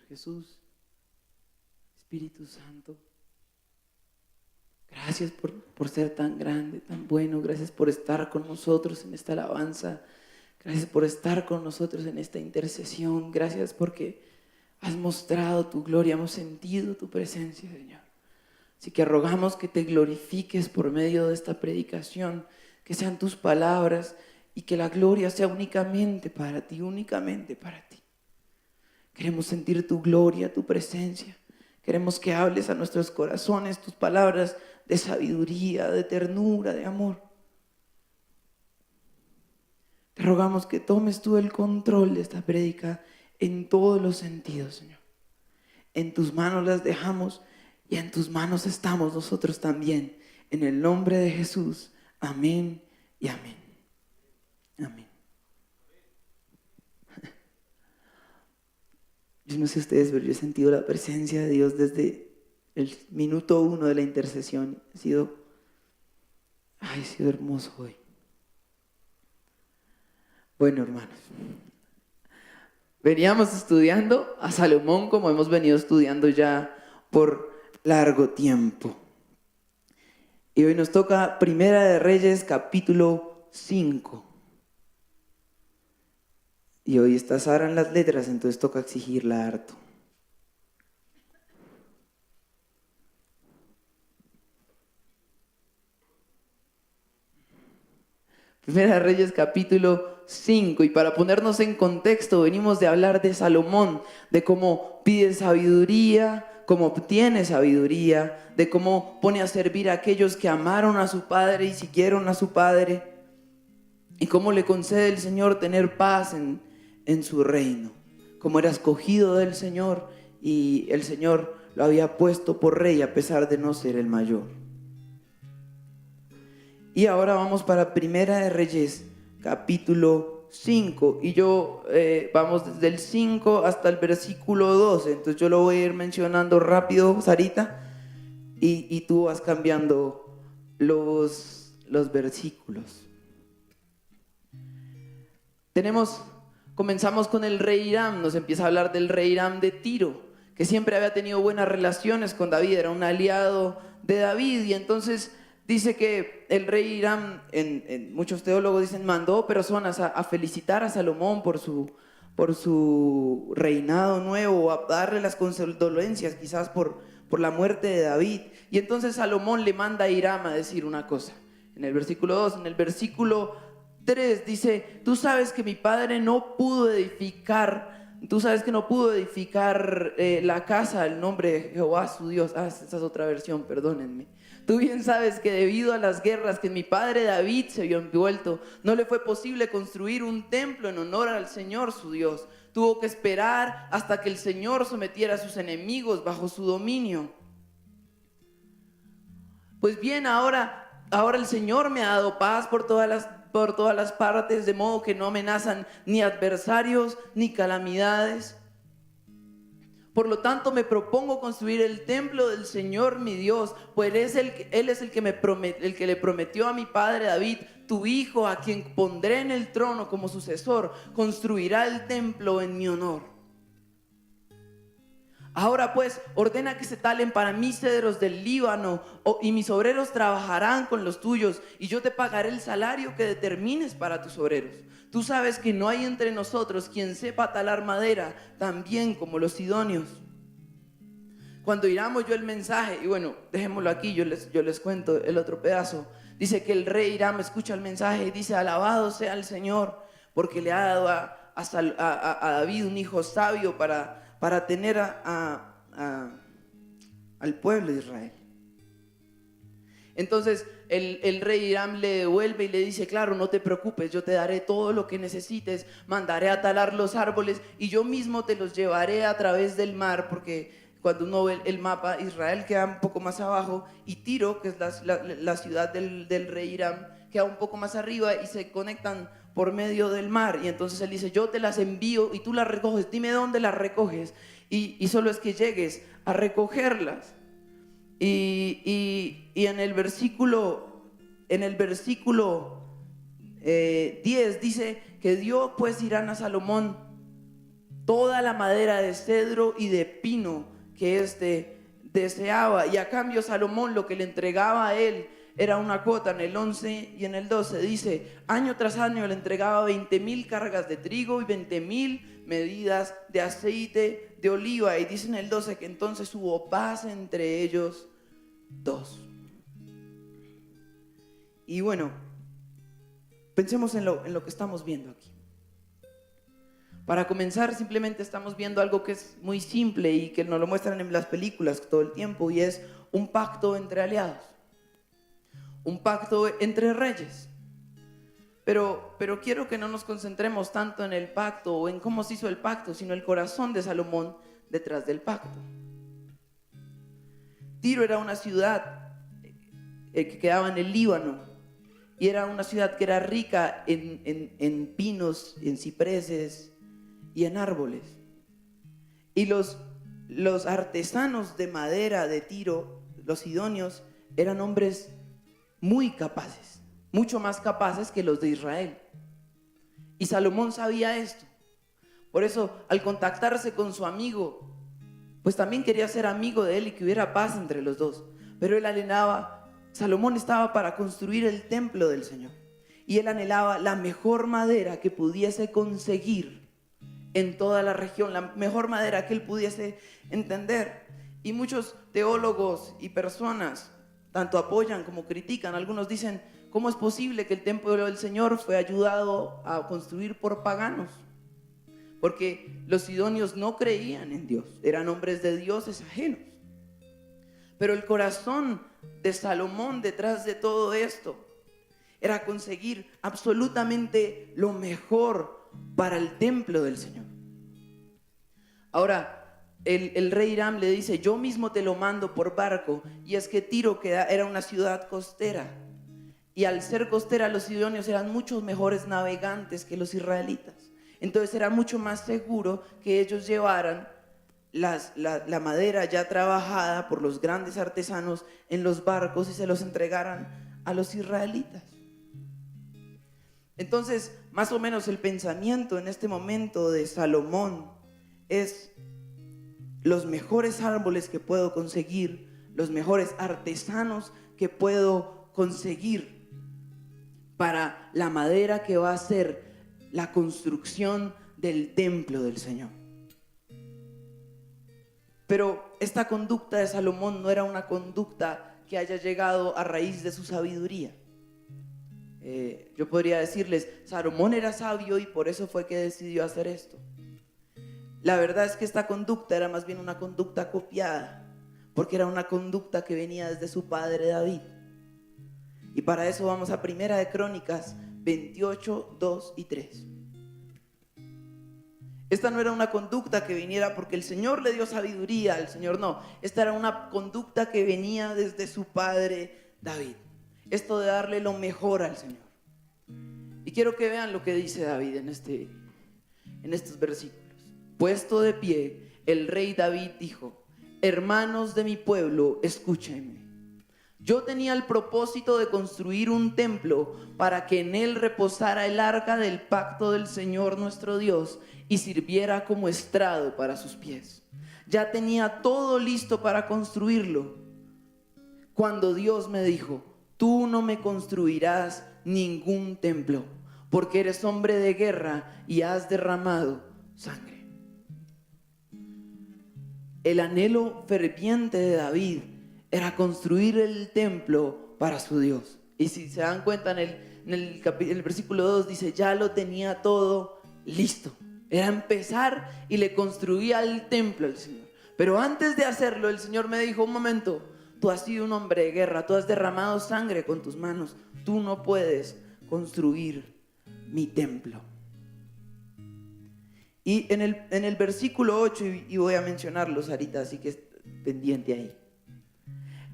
Jesús, Espíritu Santo, gracias por ser tan grande, tan bueno. Gracias por estar con nosotros en esta alabanza. Gracias por estar con nosotros en esta intercesión. Gracias porque has mostrado tu gloria, hemos sentido tu presencia, Señor. Así que rogamos que te glorifiques por medio de esta predicación, que sean tus palabras y que la gloria sea únicamente para ti, únicamente para ti. Queremos sentir tu gloria, tu presencia. Queremos que hables a nuestros corazones tus palabras de sabiduría, de ternura, de amor. Te rogamos que tomes tú el control de esta prédica en todos los sentidos, Señor. En tus manos las dejamos y en tus manos estamos nosotros también. En el nombre de Jesús. Amén y amén. Amén. Yo no sé ustedes, pero yo he sentido la presencia de Dios desde el minuto 1 de la intercesión. Ha sido hermoso hoy. Bueno, hermanos, veníamos estudiando a Salomón como hemos venido estudiando ya por largo tiempo. Y hoy nos toca Primera de Reyes, capítulo 5. Y hoy está Sara en las letras, entonces toca exigirla harto. Primera de Reyes, capítulo 5. Y para ponernos en contexto, venimos de hablar de Salomón, de cómo pide sabiduría, cómo obtiene sabiduría, de cómo pone a servir a aquellos que amaron a su padre y siguieron a su padre, y cómo le concede el Señor tener paz en su reino, como era escogido del Señor y el Señor lo había puesto por rey a pesar de no ser el mayor. Y ahora vamos para Primera de Reyes, capítulo 5, y vamos desde el 5 hasta el versículo 12, entonces yo lo voy a ir mencionando rápido, Sarita, y tú vas cambiando los versículos. Comenzamos con el rey Hiram. Nos empieza a hablar del rey Hiram de Tiro, que siempre había tenido buenas relaciones con David, era un aliado de David. Y entonces dice que el rey Hiram, muchos teólogos dicen, mandó personas a felicitar a Salomón por su reinado nuevo, a darle las condolencias quizás por la muerte de David. Y entonces Salomón le manda a Hiram a decir una cosa. En el versículo 2, en el versículo 3 dice, tú sabes que mi padre no pudo edificar la casa del nombre de Jehová su Dios. Esa es otra versión, perdónenme. Tú bien sabes que debido a las guerras que mi padre David se vio envuelto, no le fue posible construir un templo en honor al Señor su Dios. Tuvo que esperar hasta que el Señor sometiera a sus enemigos bajo su dominio. Pues bien, ahora el Señor me ha dado paz por todas las partes, de modo que no amenazan ni adversarios ni calamidades. Por lo tanto, me propongo construir el templo del Señor mi Dios, pues Él es el que le prometió a mi padre David, tu hijo, a quien pondré en el trono como sucesor, construirá el templo en mi honor. Ahora pues, ordena que se talen para mí cedros del Líbano, y mis obreros trabajarán con los tuyos, y yo te pagaré el salario que determines para tus obreros. Tú sabes que no hay entre nosotros quien sepa talar madera tan bien como los sidonios. Cuando Hiram oyó el mensaje, y bueno, dejémoslo aquí, yo les cuento el otro pedazo. Dice que el rey Hiram escucha el mensaje y dice, alabado sea el Señor, porque le ha dado a David un hijo sabio para tener al pueblo de Israel. Entonces el rey Hiram le devuelve y le dice, claro, no te preocupes, yo te daré todo lo que necesites, mandaré a talar los árboles y yo mismo te los llevaré a través del mar, porque cuando uno ve el mapa, Israel queda un poco más abajo y Tiro, que es la ciudad del rey Hiram, queda un poco más arriba y se conectan por medio del mar. Y entonces él dice, yo te las envío y tú las recoges, dime dónde las recoges y solo es que llegues a recogerlas. Y en el versículo 10 dice que dio pues Hiram a Salomón toda la madera de cedro y de pino que deseaba. Y a cambio Salomón lo que le entregaba a él era una cuota. En el 11 y en el 12 dice: año tras año le entregaba 20,000 cargas de trigo y 20,000 medidas de aceite de oliva. Y dice en el 12 que entonces hubo paz entre ellos dos. Y bueno, pensemos en lo que estamos viendo aquí. Para comenzar, simplemente estamos viendo algo que es muy simple y que nos lo muestran en las películas todo el tiempo, y es un pacto entre aliados, un pacto entre reyes. Pero quiero que no nos concentremos tanto en el pacto o en cómo se hizo el pacto, sino el corazón de Salomón detrás del pacto. Tiro era una ciudad que quedaba en el Líbano, y era una ciudad que era rica en pinos, en cipreses y en árboles. Y los artesanos de madera de Tiro, los sidonios, eran hombres muy capaces, mucho más capaces que los de Israel. Y Salomón sabía esto. Por eso, al contactarse con su amigo, pues también quería ser amigo de él y que hubiera paz entre los dos. Pero él anhelaba, Salomón estaba para construir el templo del Señor, y él anhelaba la mejor madera que pudiese conseguir en toda la región, la mejor madera que él pudiese entender. Y muchos teólogos y personas tanto apoyan como critican. Algunos dicen: ¿cómo es posible que el templo del Señor fue ayudado a construir por paganos? Porque los sidonios no creían en Dios, eran hombres de dioses ajenos. Pero el corazón de Salomón detrás de todo esto era conseguir absolutamente lo mejor para el templo del Señor. Ahora, el rey Hiram le dice: yo mismo te lo mando por barco. Y es que Tiro era una ciudad costera, y al ser costera los sidonios eran muchos mejores navegantes que los israelitas. Entonces era mucho más seguro que ellos llevaran la madera ya trabajada por los grandes artesanos en los barcos y se los entregaran a los israelitas. Entonces, más o menos el pensamiento en este momento de Salomón es: los mejores árboles que puedo conseguir, los mejores artesanos que puedo conseguir para la madera que va a ser la construcción del templo del Señor. Pero esta conducta de Salomón no era una conducta que haya llegado a raíz de su sabiduría. Yo podría decirles: Salomón era sabio y por eso fue que decidió hacer esto. La verdad es que esta conducta era más bien una conducta copiada, porque era una conducta que venía desde su padre David. Y para eso vamos a Primera de Crónicas 28, 2 y 3. Esta no era una conducta que viniera porque el Señor le dio sabiduría al Señor, no. Esta era una conducta que venía desde su padre David. Esto de darle lo mejor al Señor. Y quiero que vean lo que dice David en estos versículos. Puesto de pie, el rey David dijo: hermanos de mi pueblo, escúchenme. Yo tenía el propósito de construir un templo para que en él reposara el arca del pacto del Señor nuestro Dios y sirviera como estrado para sus pies. Ya tenía todo listo para construirlo, cuando Dios me dijo: tú no me construirás ningún templo, porque eres hombre de guerra y has derramado sangre. El anhelo ferviente de David era construir el templo para su Dios. Y si se dan cuenta, en el versículo 2 dice: ya lo tenía todo listo. Era empezar y le construía el templo al Señor. Pero antes de hacerlo, el Señor me dijo: un momento, tú has sido un hombre de guerra, tú has derramado sangre con tus manos, tú no puedes construir mi templo. Y en el versículo 8, y voy a mencionarlos ahorita, así que pendiente ahí.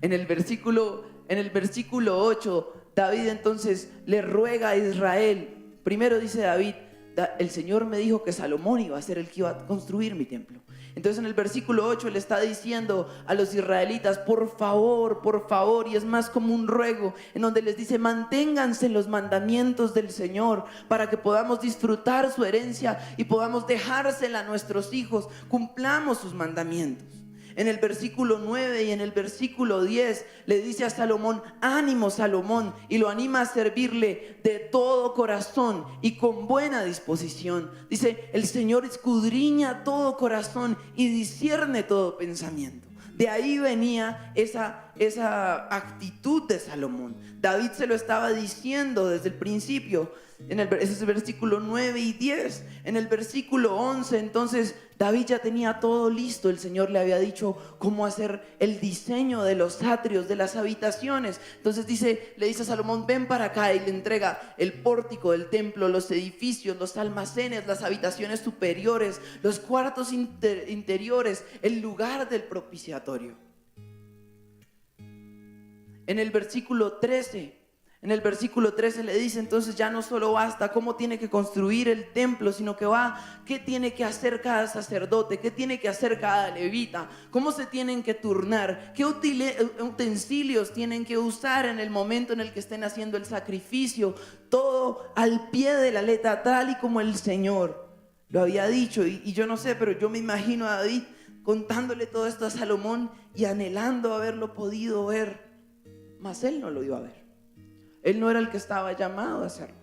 En el versículo 8, David entonces le ruega a Israel. Primero dice David: el Señor me dijo que Salomón iba a ser el que iba a construir mi templo. Entonces en el versículo 8 le está diciendo a los israelitas, por favor, y es más como un ruego, en donde les dice, manténganse en los mandamientos del Señor para que podamos disfrutar su herencia y podamos dejársela a nuestros hijos, cumplamos sus mandamientos. En el versículo 9 y en el versículo 10 le dice a Salomón, ánimo Salomón, y lo anima a servirle de todo corazón y con buena disposición. Dice, el Señor escudriña todo corazón y discierne todo pensamiento. De ahí venía esa actitud de Salomón. David se lo estaba diciendo desde el principio. Ese es el versículo 9 y 10. En el versículo 11, entonces David ya tenía todo listo. El Señor le había dicho cómo hacer el diseño de los atrios, de las habitaciones. Entonces le dice a Salomón, ven para acá, y le entrega el pórtico del templo, los edificios, los almacenes, las habitaciones superiores, los cuartos interiores, el lugar del propiciatorio. En el versículo 13 le dice, entonces ya no solo basta cómo tiene que construir el templo, sino que qué tiene que hacer cada sacerdote, qué tiene que hacer cada levita, cómo se tienen que turnar, qué utensilios tienen que usar en el momento en el que estén haciendo el sacrificio, todo al pie de la letra, tal y como el Señor lo había dicho. Y yo no sé, pero yo me imagino a David contándole todo esto a Salomón y anhelando haberlo podido ver, mas él no lo iba a ver. Él no era el que estaba llamado a hacerlo.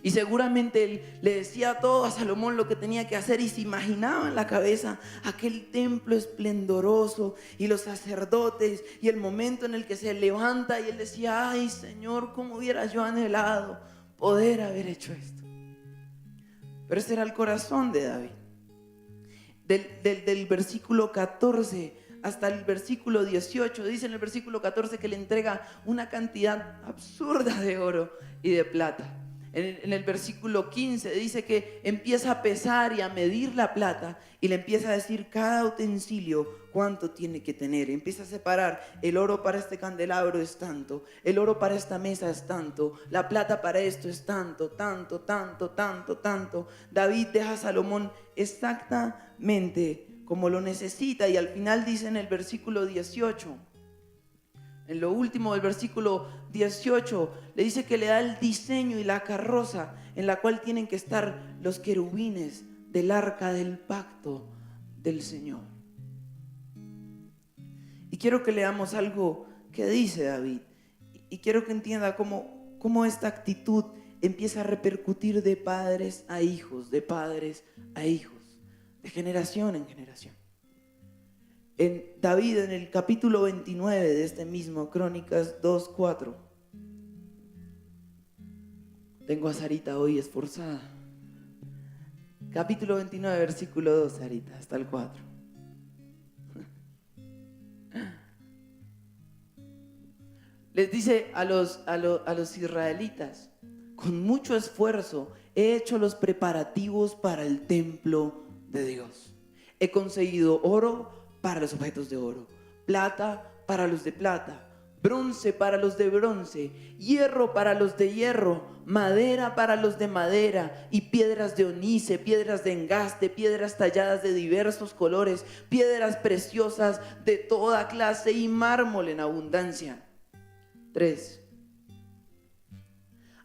Y seguramente él le decía todo a Salomón lo que tenía que hacer, y se imaginaba en la cabeza aquel templo esplendoroso y los sacerdotes y el momento en el que se levanta y él decía, ay Señor, cómo hubiera yo anhelado poder haber hecho esto. Pero ese era el corazón de David. Del versículo 14 hasta el versículo 18, dice en el versículo 14 que le entrega una cantidad absurda de oro y de plata. En el versículo 15 dice que empieza a pesar y a medir la plata y le empieza a decir cada utensilio cuánto tiene que tener. Empieza a separar: el oro para este candelabro es tanto, el oro para esta mesa es tanto, la plata para esto es tanto, tanto. David deja a Salomón exactamente como lo necesita, y al final dice en el versículo 18, en lo último del versículo 18, le dice que le da el diseño y la carroza en la cual tienen que estar los querubines del arca del pacto del Señor. Y quiero que leamos algo que dice David, y quiero que entienda cómo esta actitud empieza a repercutir de padres a hijos, de padres a hijos, de generación en generación. David, en el capítulo 29 de este mismo, Crónicas 2:4. Tengo a Sarita hoy esforzada. Capítulo 29, versículo 2, Sarita, hasta el 4. Les dice a los israelitas: con mucho esfuerzo he hecho los preparativos para el templo de Dios. He conseguido oro para los objetos de oro, plata para los de plata, bronce para los de bronce, hierro para los de hierro, madera para los de madera, y piedras de onice, piedras de engaste, piedras talladas de diversos colores, piedras preciosas de toda clase y mármol en abundancia. 3.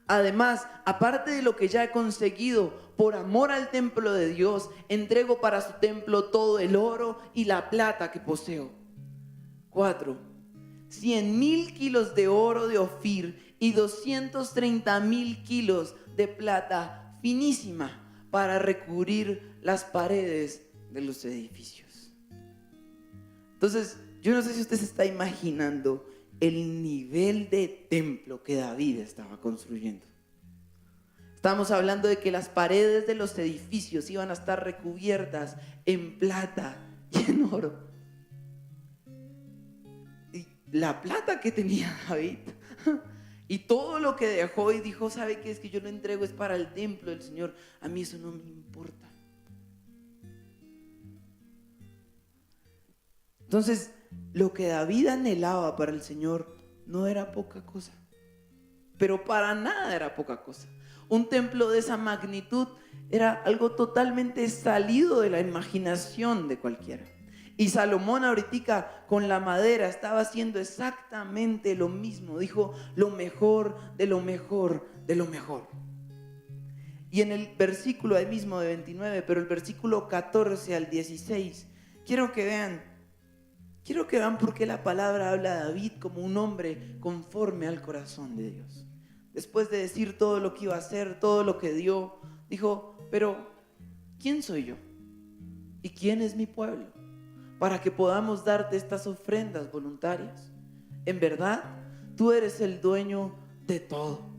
Además, aparte de lo que ya he conseguido, por amor al templo de Dios, entrego para su templo todo el oro y la plata que poseo. 4. 100,000 kilos de oro de Ofir y 230,000 kilos de plata finísima para recubrir las paredes de los edificios. Entonces, yo no sé si usted se está imaginando el nivel de templo que David estaba construyendo. Estamos hablando de que las paredes de los edificios iban a estar recubiertas en plata y en oro. Y la plata que tenía David y todo lo que dejó, y dijo: ¿sabe qué? Es que yo lo entrego, es para el templo del Señor, a mí eso no me importa. Entonces, lo que David anhelaba para el Señor no era poca cosa, pero para nada era poca cosa. Un templo de esa magnitud era algo totalmente salido de la imaginación de cualquiera. Y Salomón ahorita con la madera estaba haciendo exactamente lo mismo. Dijo, lo mejor de lo mejor de lo mejor. Y en el versículo ahí mismo de 29, pero el versículo 14 al 16, quiero que vean por qué la palabra habla de David como un hombre conforme al corazón de Dios. Después de decir todo lo que iba a hacer, todo lo que dio, dijo, pero ¿quién soy yo? ¿Y quién es mi pueblo? Para que podamos darte estas ofrendas voluntarias. En verdad, tú eres el dueño de todo.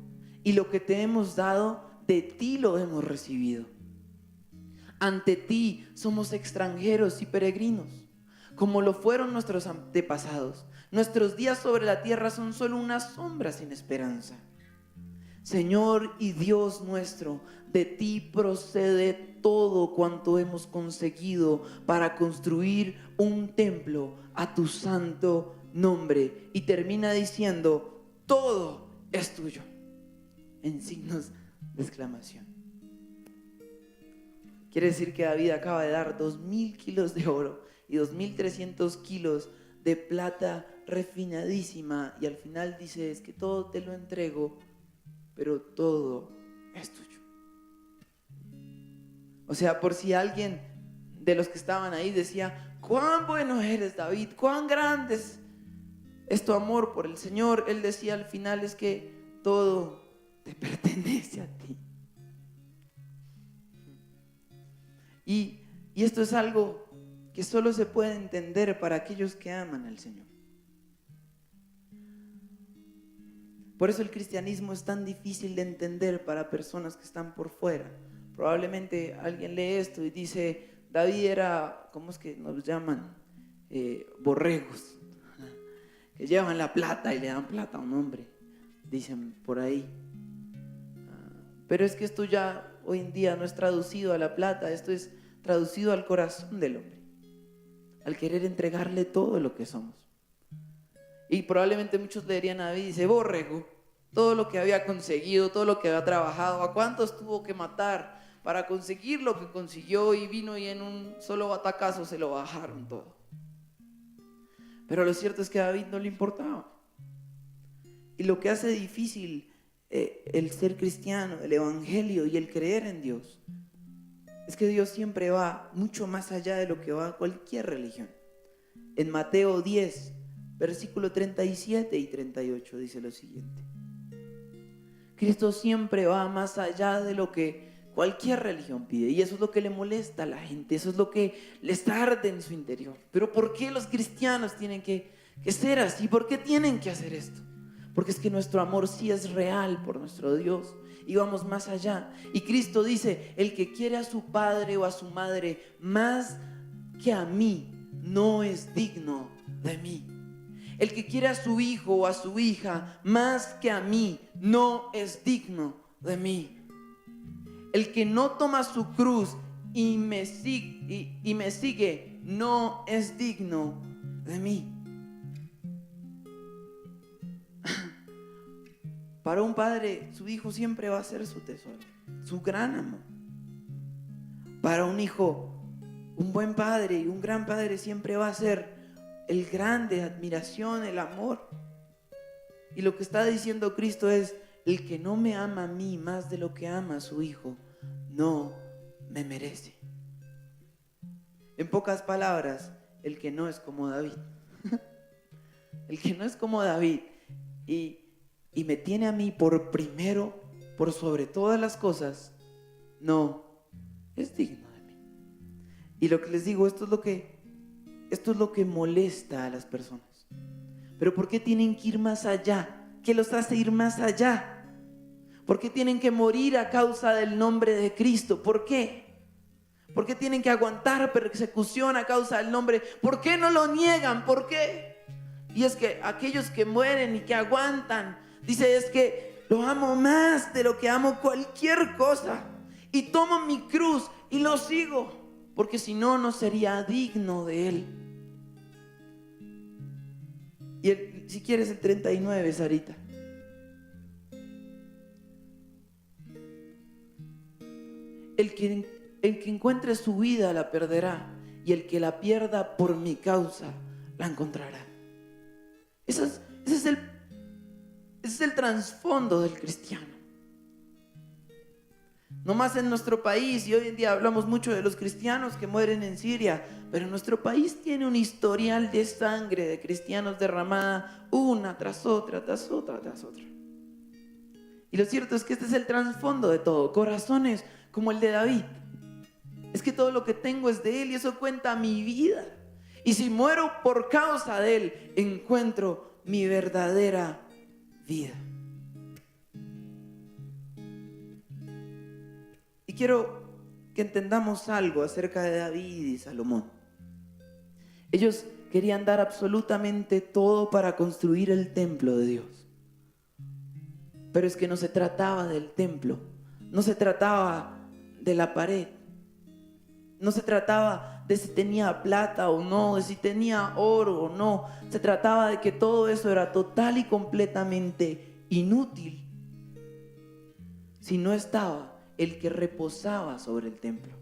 Y lo que te hemos dado, de ti lo hemos recibido. Ante ti somos extranjeros y peregrinos, como lo fueron nuestros antepasados. Nuestros días sobre la tierra son solo una sombra sin esperanza. Señor y Dios nuestro, de ti procede todo cuanto hemos conseguido para construir un templo a tu santo nombre. Y termina diciendo, todo es tuyo, en signos de exclamación. Quiere decir que David acaba de dar 2,000 kilos de oro y 2,300 kilos de plata refinadísima, y al final dice, es que todo te lo entrego, pero todo es tuyo. O sea, por si alguien de los que estaban ahí decía, cuán bueno eres, David, cuán grande es tu amor por el Señor, él decía al final, es que todo te pertenece a ti. Y esto es algo que solo se puede entender para aquellos que aman al Señor. Por eso el cristianismo es tan difícil de entender para personas que están por fuera. Probablemente alguien lee esto y dice, David era, ¿cómo es que nos llaman? Borregos, que llevan la plata y le dan plata a un hombre, dicen por ahí. Pero es que esto ya hoy en día no es traducido a la plata, esto es traducido al corazón del hombre, al querer entregarle todo lo que somos. Y probablemente muchos leerían a David y dice, borrego, todo lo que había conseguido, todo lo que había trabajado, ¿a cuántos tuvo que matar para conseguir lo que consiguió? Y vino y en un solo batacazo se lo bajaron todo. Pero lo cierto es que a David no le importaba. Y lo que hace difícil el ser cristiano, el evangelio y el creer en Dios, es que Dios siempre va mucho más allá de lo que va cualquier religión. En Mateo 10, versículo 37 y 38 dice lo siguiente: Cristo siempre va más allá de lo que cualquier religión pide, y eso es lo que le molesta a la gente, eso es lo que les arde en su interior. Pero ¿por qué los cristianos tienen que ser así? ¿Por qué tienen que hacer esto? Porque es que nuestro amor sí es real por nuestro Dios y vamos más allá. Y Cristo dice, el que quiere a su padre o a su madre más que a mí, no es digno de mí. El que quiere a su hijo o a su hija más que a mí, no es digno de mí. El que no toma su cruz y me sigue, no es digno de mí. Para un padre, su hijo siempre va a ser su tesoro, su gran amor. Para un hijo, un buen padre y un gran padre siempre va a ser el grande admiración, el amor. Y lo que está diciendo Cristo es, el que no me ama a mí más de lo que ama a su hijo, no me merece. En pocas palabras, el que no es como David. El que no es como David y me tiene a mí por primero, por sobre todas las cosas, no es digno de mí. Y lo que les digo, esto es lo que molesta a las personas. Pero ¿por qué tienen que ir más allá? ¿Qué los hace ir más allá? ¿Por qué tienen que morir a causa del nombre de Cristo? ¿Por qué? ¿Por qué tienen que aguantar persecución a causa del nombre? ¿Por qué no lo niegan? ¿Por qué? Y es que aquellos que mueren y que aguantan, dice, es que lo amo más de lo que amo cualquier cosa. Y tomo mi cruz y lo sigo, porque si no, no sería digno de él. Y si quieres el 39, Sarita. el que encuentre su vida la perderá, y el que la pierda por mi causa la encontrará. Ese es el trasfondo del cristiano. No más en nuestro país, y hoy en día hablamos mucho de los cristianos que mueren en Siria, pero nuestro país tiene un historial de sangre de cristianos derramada una tras otra, tras otra, tras otra. Y lo cierto es que este es el trasfondo de todo. Corazones como el de David. Es que todo lo que tengo es de él y eso cuenta mi vida. Y si muero por causa de él, encuentro mi verdadera vida. Y quiero que entendamos algo acerca de David y Salomón. Ellos querían dar absolutamente todo para construir el templo de Dios. Pero es que no se trataba del templo, no se trataba de la pared, no se trataba de si tenía plata o no, de si tenía oro o no. Se trataba de que todo eso era total y completamente inútil si no estaba el que reposaba sobre el templo.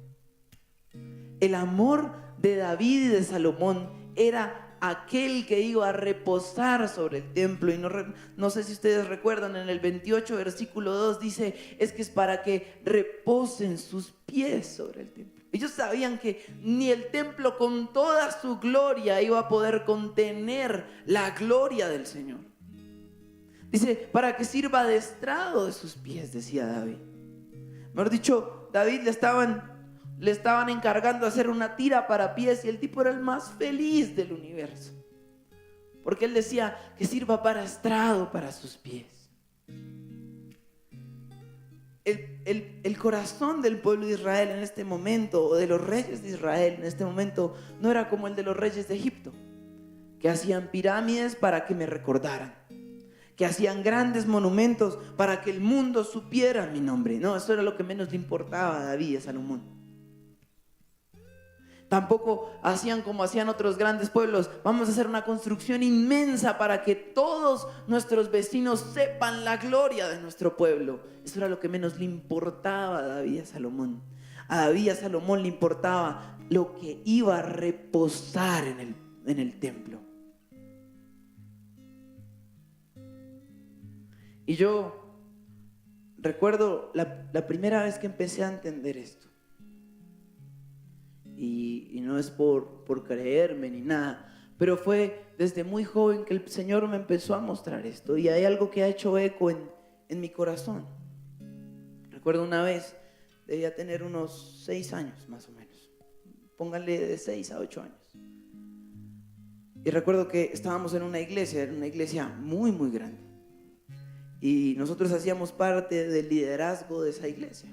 El amor de David y de Salomón era aquel que iba a reposar sobre el templo. Y no sé si ustedes recuerdan, en el 28 versículo 2 dice, es que es para que reposen sus pies sobre el templo. Ellos sabían que ni el templo con toda su gloria iba a poder contener la gloria del Señor. Dice, para que sirva de estrado de sus pies, decía David. Mejor dicho, David le estaban encargando hacer una tira para pies y el tipo era el más feliz del universo, porque él decía que sirva para estrado para sus pies. El corazón del pueblo de Israel en este momento, o de los reyes de Israel en este momento, no era como el de los reyes de Egipto, que hacían pirámides para que me recordaran, que hacían grandes monumentos para que el mundo supiera mi nombre. No, eso era lo que menos le importaba a David y a Salomón. Tampoco hacían como hacían otros grandes pueblos, vamos a hacer una construcción inmensa para que todos nuestros vecinos sepan la gloria de nuestro pueblo. Eso era lo que menos le importaba a David y a Salomón. A David y a Salomón le importaba lo que iba a reposar en el templo. Y yo recuerdo la primera vez que empecé a entender esto. Y no es por creerme ni nada, pero fue desde muy joven que el Señor me empezó a mostrar esto. Y hay algo que ha hecho eco en mi corazón. Recuerdo una vez, debía tener unos 6 años más o menos. Pónganle de 6 a 8 años. Y recuerdo que estábamos en una iglesia, era una iglesia muy, muy grande. Y nosotros hacíamos parte del liderazgo de esa iglesia.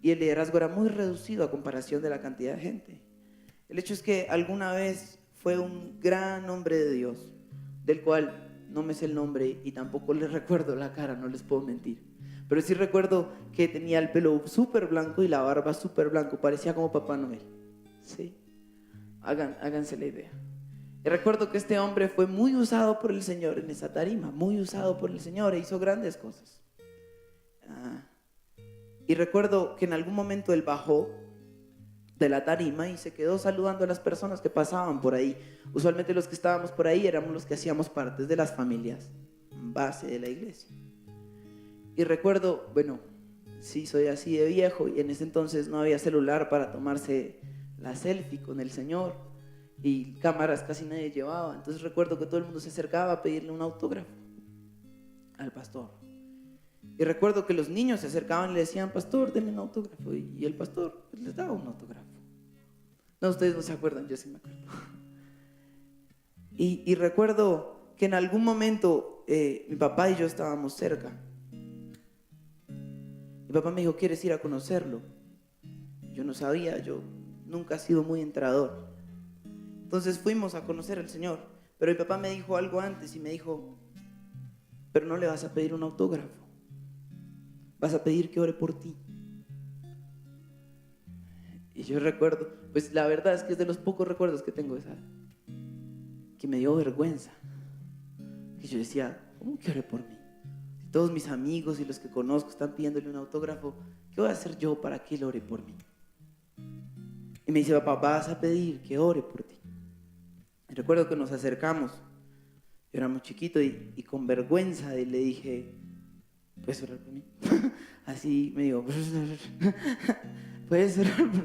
Y el liderazgo era muy reducido a comparación de la cantidad de gente. El hecho es que alguna vez fue un gran hombre de Dios, del cual no me sé el nombre y tampoco les recuerdo la cara, no les puedo mentir. Pero sí recuerdo que tenía el pelo súper blanco y la barba súper blanco, parecía como Papá Noel. ¿Sí? Háganse la idea. Y recuerdo que este hombre fue muy usado por el Señor en esa tarima, muy usado por el Señor e hizo grandes cosas. Y recuerdo que en algún momento él bajó de la tarima y se quedó saludando a las personas que pasaban por ahí. Usualmente los que estábamos por ahí éramos los que hacíamos parte de las familias base de la iglesia. Y recuerdo, bueno, sí soy así de viejo, y en ese entonces no había celular para tomarse la selfie con el Señor y cámaras casi nadie llevaba. Entonces recuerdo que todo el mundo se acercaba a pedirle un autógrafo al pastor. Y recuerdo que los niños se acercaban y le decían, pastor, denme un autógrafo. Y el pastor les daba un autógrafo. No, ustedes no se acuerdan, yo sí me acuerdo. Y recuerdo que en algún momento mi papá y yo estábamos cerca. Mi papá me dijo, ¿quieres ir a conocerlo? Yo no sabía, yo nunca he sido muy entrador. Entonces fuimos a conocer al Señor. Pero mi papá me dijo algo antes y me dijo, pero no le vas a pedir un autógrafo. Vas a pedir que ore por ti. Y yo recuerdo, pues la verdad es que es de los pocos recuerdos que tengo de esa, que me dio vergüenza. Que yo decía, ¿cómo que ore por mí? Si todos mis amigos y los que conozco están pidiéndole un autógrafo, ¿qué voy a hacer yo para que él ore por mí? Y me dice, papá, vas a pedir que ore por ti. Y recuerdo que nos acercamos, yo era muy chiquito y con vergüenza le dije, ¿puedes orar por mí? Así me dijo, ¿puedes orar por mí?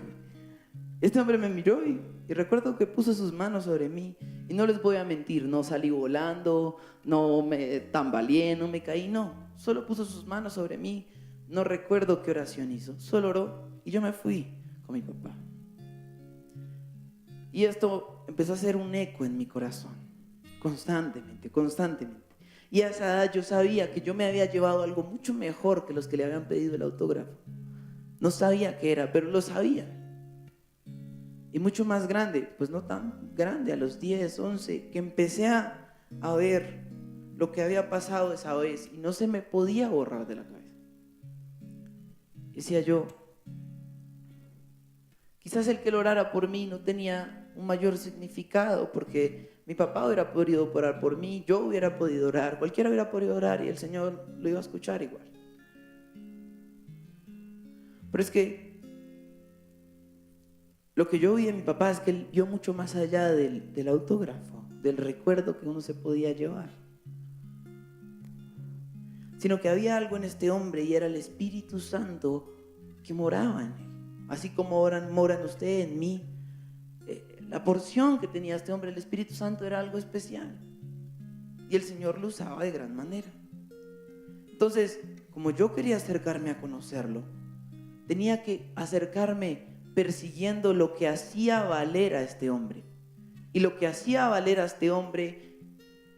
Este hombre me miró y recuerdo que puso sus manos sobre mí. Y no les voy a mentir, no salí volando, no me tambaleé, no me caí, no. Solo puso sus manos sobre mí. No recuerdo qué oración hizo, solo oró y yo me fui con mi papá. Y esto empezó a hacer un eco en mi corazón, constantemente. Y a esa edad yo sabía que yo me había llevado algo mucho mejor que los que le habían pedido el autógrafo. No sabía qué era, pero lo sabía. Y mucho más grande, pues no tan grande, a los 10, 11, que empecé a ver lo que había pasado esa vez y no se me podía borrar de la cabeza. Decía yo, quizás el que lo orara por mí no tenía un mayor significado, porque mi papá hubiera podido orar por mí, yo hubiera podido orar, cualquiera hubiera podido orar y el Señor lo iba a escuchar igual. Pero es que lo que yo vi en mi papá es que él vio mucho más allá del autógrafo, del recuerdo que uno se podía llevar, sino que había algo en este hombre y era el Espíritu Santo que moraba en él. Así como moran usted en mí, la porción que tenía este hombre, el Espíritu Santo, era algo especial y el Señor lo usaba de gran manera. Entonces, como yo quería acercarme a conocerlo, tenía que acercarme persiguiendo lo que hacía valer a este hombre. Y lo que hacía valer a este hombre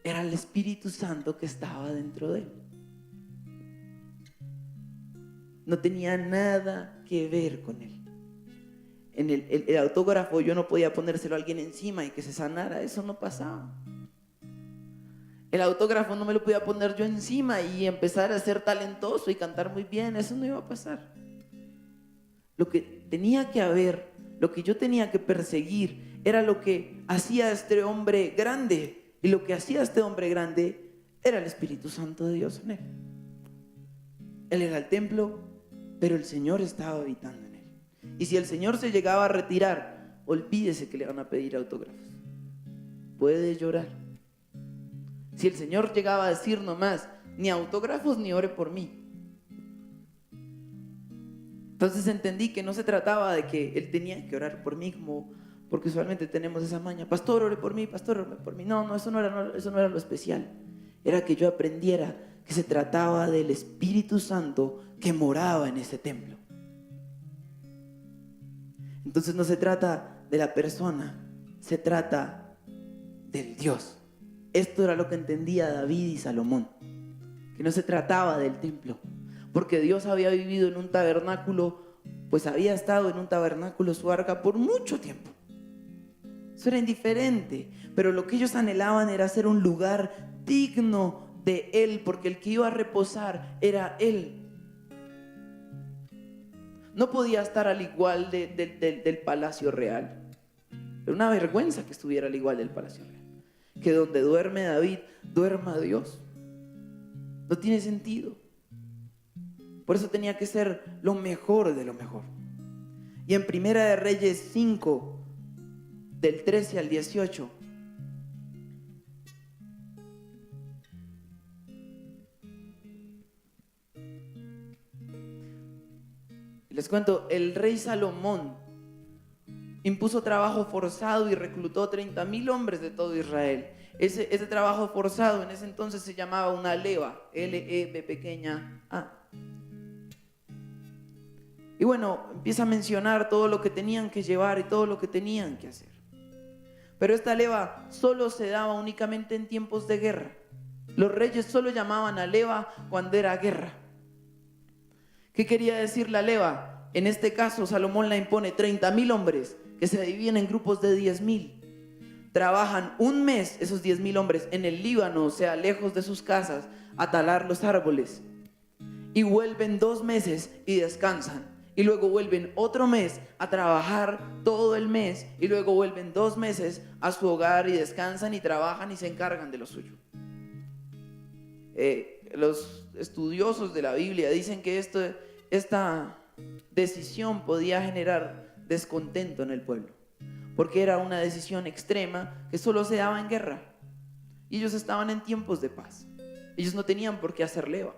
era el Espíritu Santo que estaba dentro de él. No tenía nada que ver con él. En el autógrafo yo no podía ponérselo a alguien encima y que se sanara, eso no pasaba. El autógrafo no me lo podía poner yo encima y empezar a ser talentoso y cantar muy bien, eso no iba a pasar. Lo que tenía que haber, lo que yo tenía que perseguir, era lo que hacía este hombre grande. Y lo que hacía este hombre grande era el Espíritu Santo de Dios en él. Él era el templo, pero el Señor estaba habitando en él. Y si el Señor se llegaba a retirar, olvídese que le van a pedir autógrafos. Puede llorar. Si el Señor llegaba a decir nomás, ni autógrafos ni ore por mí. Entonces entendí que no se trataba de que él tenía que orar por mí, como porque usualmente tenemos esa maña, pastor, ore por mí, pastor, ore por mí. No, eso no era lo especial. Era que yo aprendiera que se trataba del Espíritu Santo que moraba en ese templo. Entonces no se trata de la persona, se trata del Dios. Esto era lo que entendía David y Salomón, que no se trataba del templo, porque Dios había vivido en un tabernáculo, pues había estado en un tabernáculo su arca por mucho tiempo. Eso era indiferente, pero lo que ellos anhelaban era ser un lugar digno de Él, porque el que iba a reposar era Él. No podía estar al igual del palacio real. Era una vergüenza que estuviera al igual del palacio real. Que donde duerme David, duerma Dios. No tiene sentido. Por eso tenía que ser lo mejor de lo mejor. Y en Primera de Reyes 5, del 13 al 18, les cuento, el rey Salomón impuso trabajo forzado y reclutó 30,000 hombres de todo Israel. Ese trabajo forzado en ese entonces se llamaba una leva, L-E-V pequeña A. Y bueno, empieza a mencionar todo lo que tenían que llevar y todo lo que tenían que hacer. Pero esta leva solo se daba únicamente en tiempos de guerra. Los reyes solo llamaban a leva cuando era guerra. ¿Qué quería decir la leva? En este caso, Salomón la impone 30,000 hombres que se dividen en grupos de 10,000. Trabajan un mes, esos 10,000 hombres, en el Líbano, o sea, lejos de sus casas, a talar los árboles. Y vuelven 2 meses y descansan. Y luego vuelven otro mes a trabajar todo el mes. Y luego vuelven 2 meses a su hogar y descansan y trabajan y se encargan de lo suyo. Los estudiosos de la Biblia dicen que esta decisión podía generar descontento en el pueblo, porque era una decisión extrema que solo se daba en guerra. Y ellos estaban en tiempos de paz. Ellos no tenían por qué hacer leva.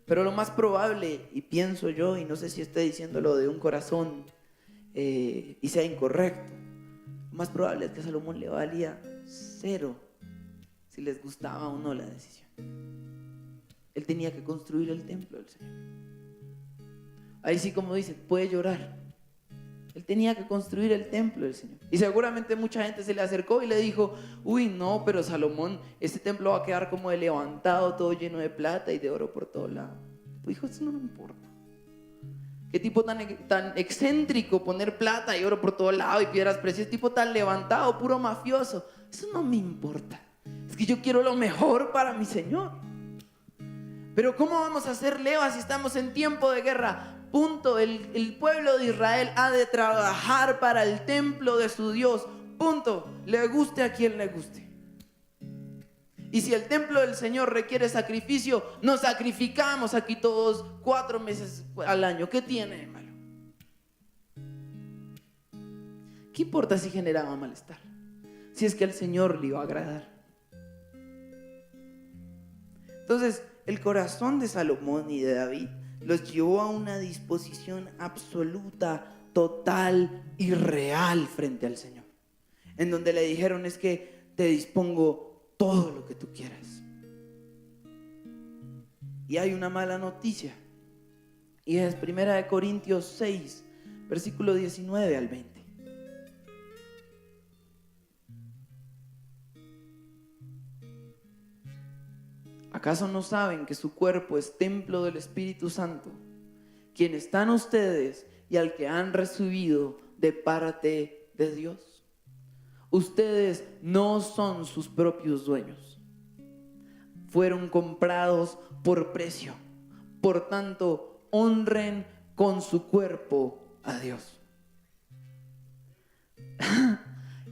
Pero lo más probable, y pienso yo, y no sé si estoy diciéndolo de un corazón y sea incorrecto, lo más probable es que a Salomón le valía cero si les gustaba o no la decisión. Él tenía que construir el templo del Señor. Ahí sí, como dicen, puede llorar. Él tenía que construir el templo del Señor. Y seguramente mucha gente se le acercó y le dijo: uy, no, pero Salomón, este templo va a quedar como de levantado, todo lleno de plata y de oro por todo lado. Pues dijo: eso no me importa. Qué tipo tan excéntrico, poner plata y oro por todo lado y piedras preciosas. Tipo tan levantado, puro mafioso. Eso no me importa. Es que yo quiero lo mejor para mi Señor. Pero ¿cómo vamos a hacer leva si estamos en tiempo de guerra? Punto. El pueblo de Israel ha de trabajar para el templo de su Dios. Punto. Le guste a quien le guste. Y si el templo del Señor requiere sacrificio, nos sacrificamos aquí todos 4 meses al año. ¿Qué tiene de malo? ¿Qué importa si generaba malestar? Si es que al Señor le iba a agradar. Entonces, el corazón de Salomón y de David los llevó a una disposición absoluta, total y real frente al Señor, en donde le dijeron: es que te dispongo todo lo que tú quieras. Y hay una mala noticia, y es 1 Corintios 6, versículo 19 al 20. ¿Acaso no saben que su cuerpo es templo del Espíritu Santo, quien está en ustedes y al que han recibido de parte de Dios? Ustedes no son sus propios dueños. Fueron comprados por precio. Por tanto, honren con su cuerpo a Dios.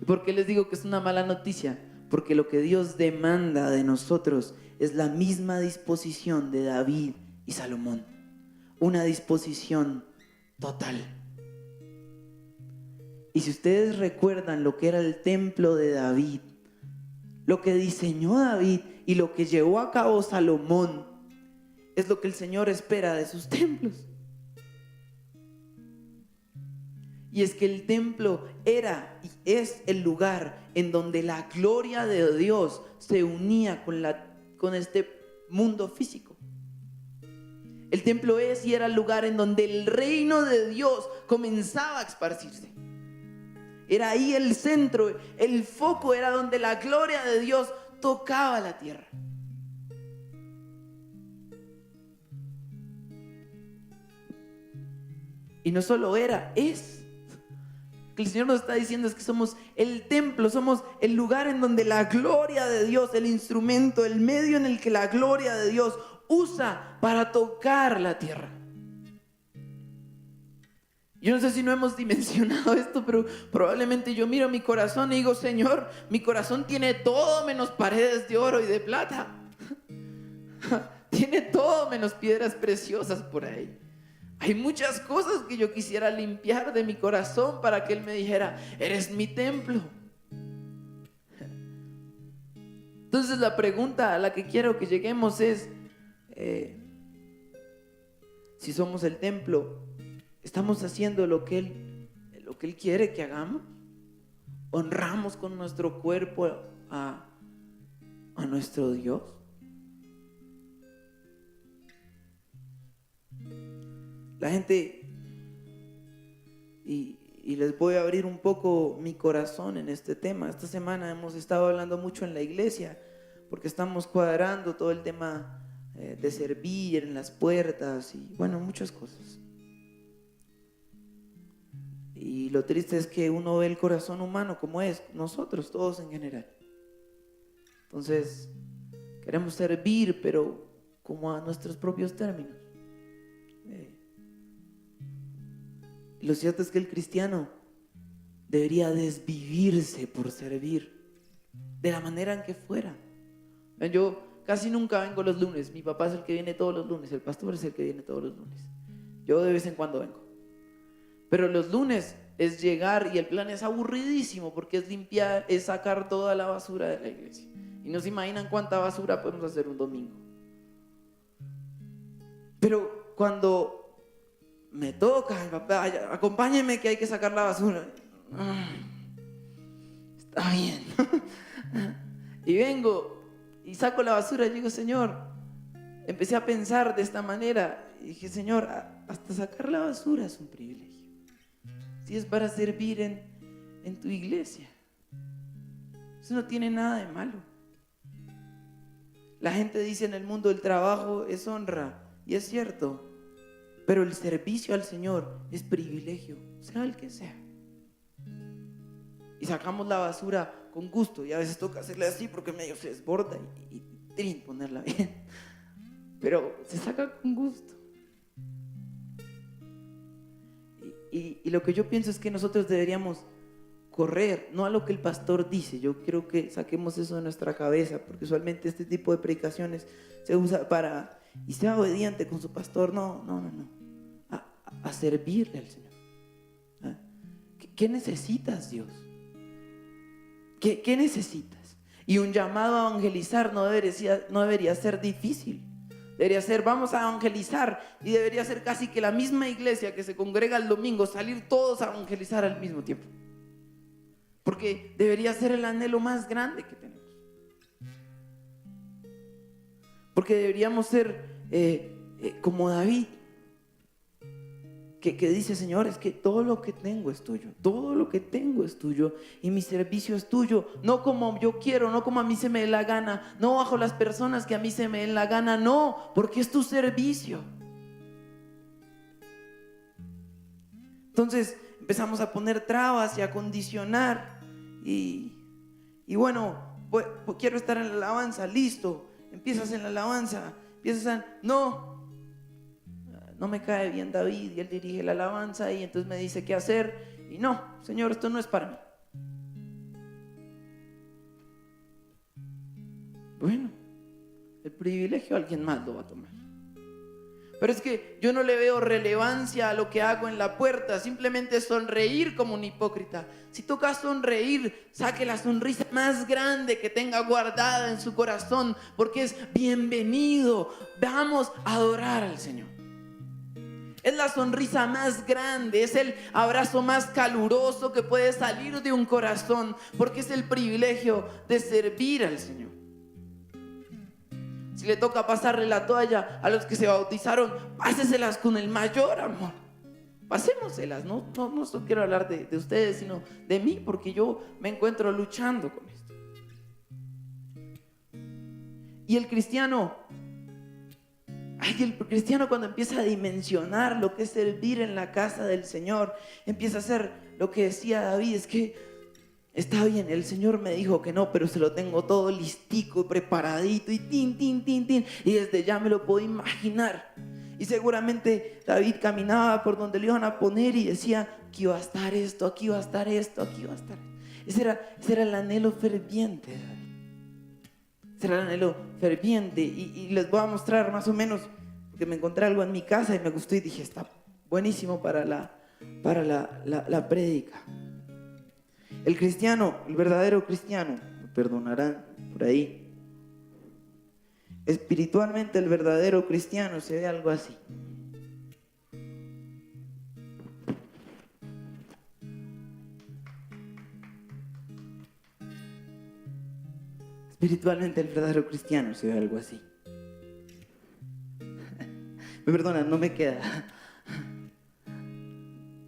¿Y por qué les digo que es una mala noticia? Porque lo que Dios demanda de nosotros es la misma disposición de David y Salomón. Una disposición total. Y si ustedes recuerdan lo que era el templo de David, lo que diseñó David y lo que llevó a cabo Salomón, es lo que el Señor espera de sus templos. Y es que el templo era y es el lugar en donde la gloria de Dios se unía con este mundo físico. El templo es y era el lugar en donde el reino de Dios comenzaba a esparcirse. Era ahí el centro, el foco era donde la gloria de Dios tocaba la tierra. Y no solo era, es. Lo que el Señor nos está diciendo es que somos el templo, somos el lugar en donde la gloria de Dios, el instrumento, el medio en el que la gloria de Dios usa para tocar la tierra. Yo no sé si no hemos dimensionado esto, pero probablemente yo miro mi corazón y digo: Señor, mi corazón tiene todo menos paredes de oro y de plata. Tiene todo menos piedras preciosas por ahí. Hay muchas cosas que yo quisiera limpiar de mi corazón para que Él me dijera: eres mi templo. Entonces la pregunta a la que quiero que lleguemos es, si somos el templo, ¿estamos haciendo lo que Él quiere que hagamos? ¿Honramos con nuestro cuerpo a nuestro Dios? La gente, y les voy a abrir un poco mi corazón en este tema. Esta semana hemos estado hablando mucho en la iglesia porque estamos cuadrando todo el tema de servir en las puertas y bueno, muchas cosas. Y lo triste es que uno ve el corazón humano como es, nosotros todos en general. Entonces, queremos servir, pero como a nuestros propios términos. Y lo cierto es que el cristiano debería desvivirse por servir, de la manera en que fuera. Yo casi nunca vengo los lunes. Mi papá es el que viene todos los lunes, el pastor es el que viene todos los lunes. Yo de vez en cuando vengo. Pero los lunes es llegar y el plan es aburridísimo porque es limpiar, es sacar toda la basura de la iglesia. Y no se imaginan cuánta basura podemos hacer un domingo. Pero cuando me toca, papá, acompáñeme que hay que sacar la basura. Está bien. Y vengo y saco la basura y digo, Señor, empecé a pensar de esta manera. Y dije, Señor, hasta sacar la basura es un privilegio. Si es para servir en tu iglesia, eso no tiene nada de malo. La gente dice en el mundo el trabajo es honra, y es cierto, pero el servicio al Señor es privilegio, sea el que sea. Y sacamos la basura con gusto, y a veces toca hacerle así porque medio se desborda y tienen que ponerla bien, pero se saca con gusto. Y lo que yo pienso es que nosotros deberíamos correr, no a lo que el pastor dice. Yo quiero que saquemos eso de nuestra cabeza, porque usualmente este tipo de predicaciones se usa para, y sea obediente con su pastor. No. A servirle al Señor. ¿Qué necesitas, Dios? ¿Qué necesitas? Y un llamado a evangelizar no debería ser difícil. Debería ser, vamos a evangelizar, y debería ser casi que la misma iglesia que se congrega el domingo, salir todos a evangelizar al mismo tiempo. Porque debería ser el anhelo más grande que tenemos. Porque deberíamos ser como David, que dice, Señor, es que todo lo que tengo es tuyo, todo lo que tengo es tuyo, y mi servicio es tuyo, no como yo quiero, no como a mí se me dé la gana, no bajo las personas que a mí se me den la gana, no, porque es tu servicio. Entonces empezamos a poner trabas y a condicionar, y bueno, pues quiero estar en la alabanza, listo, empiezas en la alabanza, no me cae bien David, y él dirige la alabanza y entonces me dice qué hacer, y no, Señor, esto no es para mí. Bueno, el privilegio alguien más lo va a tomar. Pero es que yo no le veo relevancia a lo que hago en la puerta, simplemente sonreír como un hipócrita. Si toca sonreír, saque la sonrisa más grande que tenga guardada en su corazón, porque es bienvenido, vamos a adorar al Señor. Es la sonrisa más grande, es el abrazo más caluroso que puede salir de un corazón, porque es el privilegio de servir al Señor. Si le toca pasarle la toalla a los que se bautizaron, páseselas con el mayor amor. Pasémoselas, no quiero hablar de ustedes, sino de mí, porque yo me encuentro luchando con esto. Y el cristiano cuando empieza a dimensionar lo que es servir en la casa del Señor, empieza a hacer lo que decía David, es que está bien, el Señor me dijo que no, pero se lo tengo todo listico, preparadito, y y desde ya me lo puedo imaginar. Y seguramente David caminaba por donde le iban a poner y decía, aquí va a estar esto, aquí va a estar esto, aquí va a estar. Ese era el anhelo ferviente de David. Ese era el anhelo ferviente. Y les voy a mostrar más o menos, porque me encontré algo en mi casa y me gustó y dije, está buenísimo para la prédica. El cristiano, el verdadero cristiano, me perdonarán por ahí, espiritualmente el verdadero cristiano se ve algo así. Espiritualmente el verdadero cristiano se ve algo así. Me perdonan, no me queda.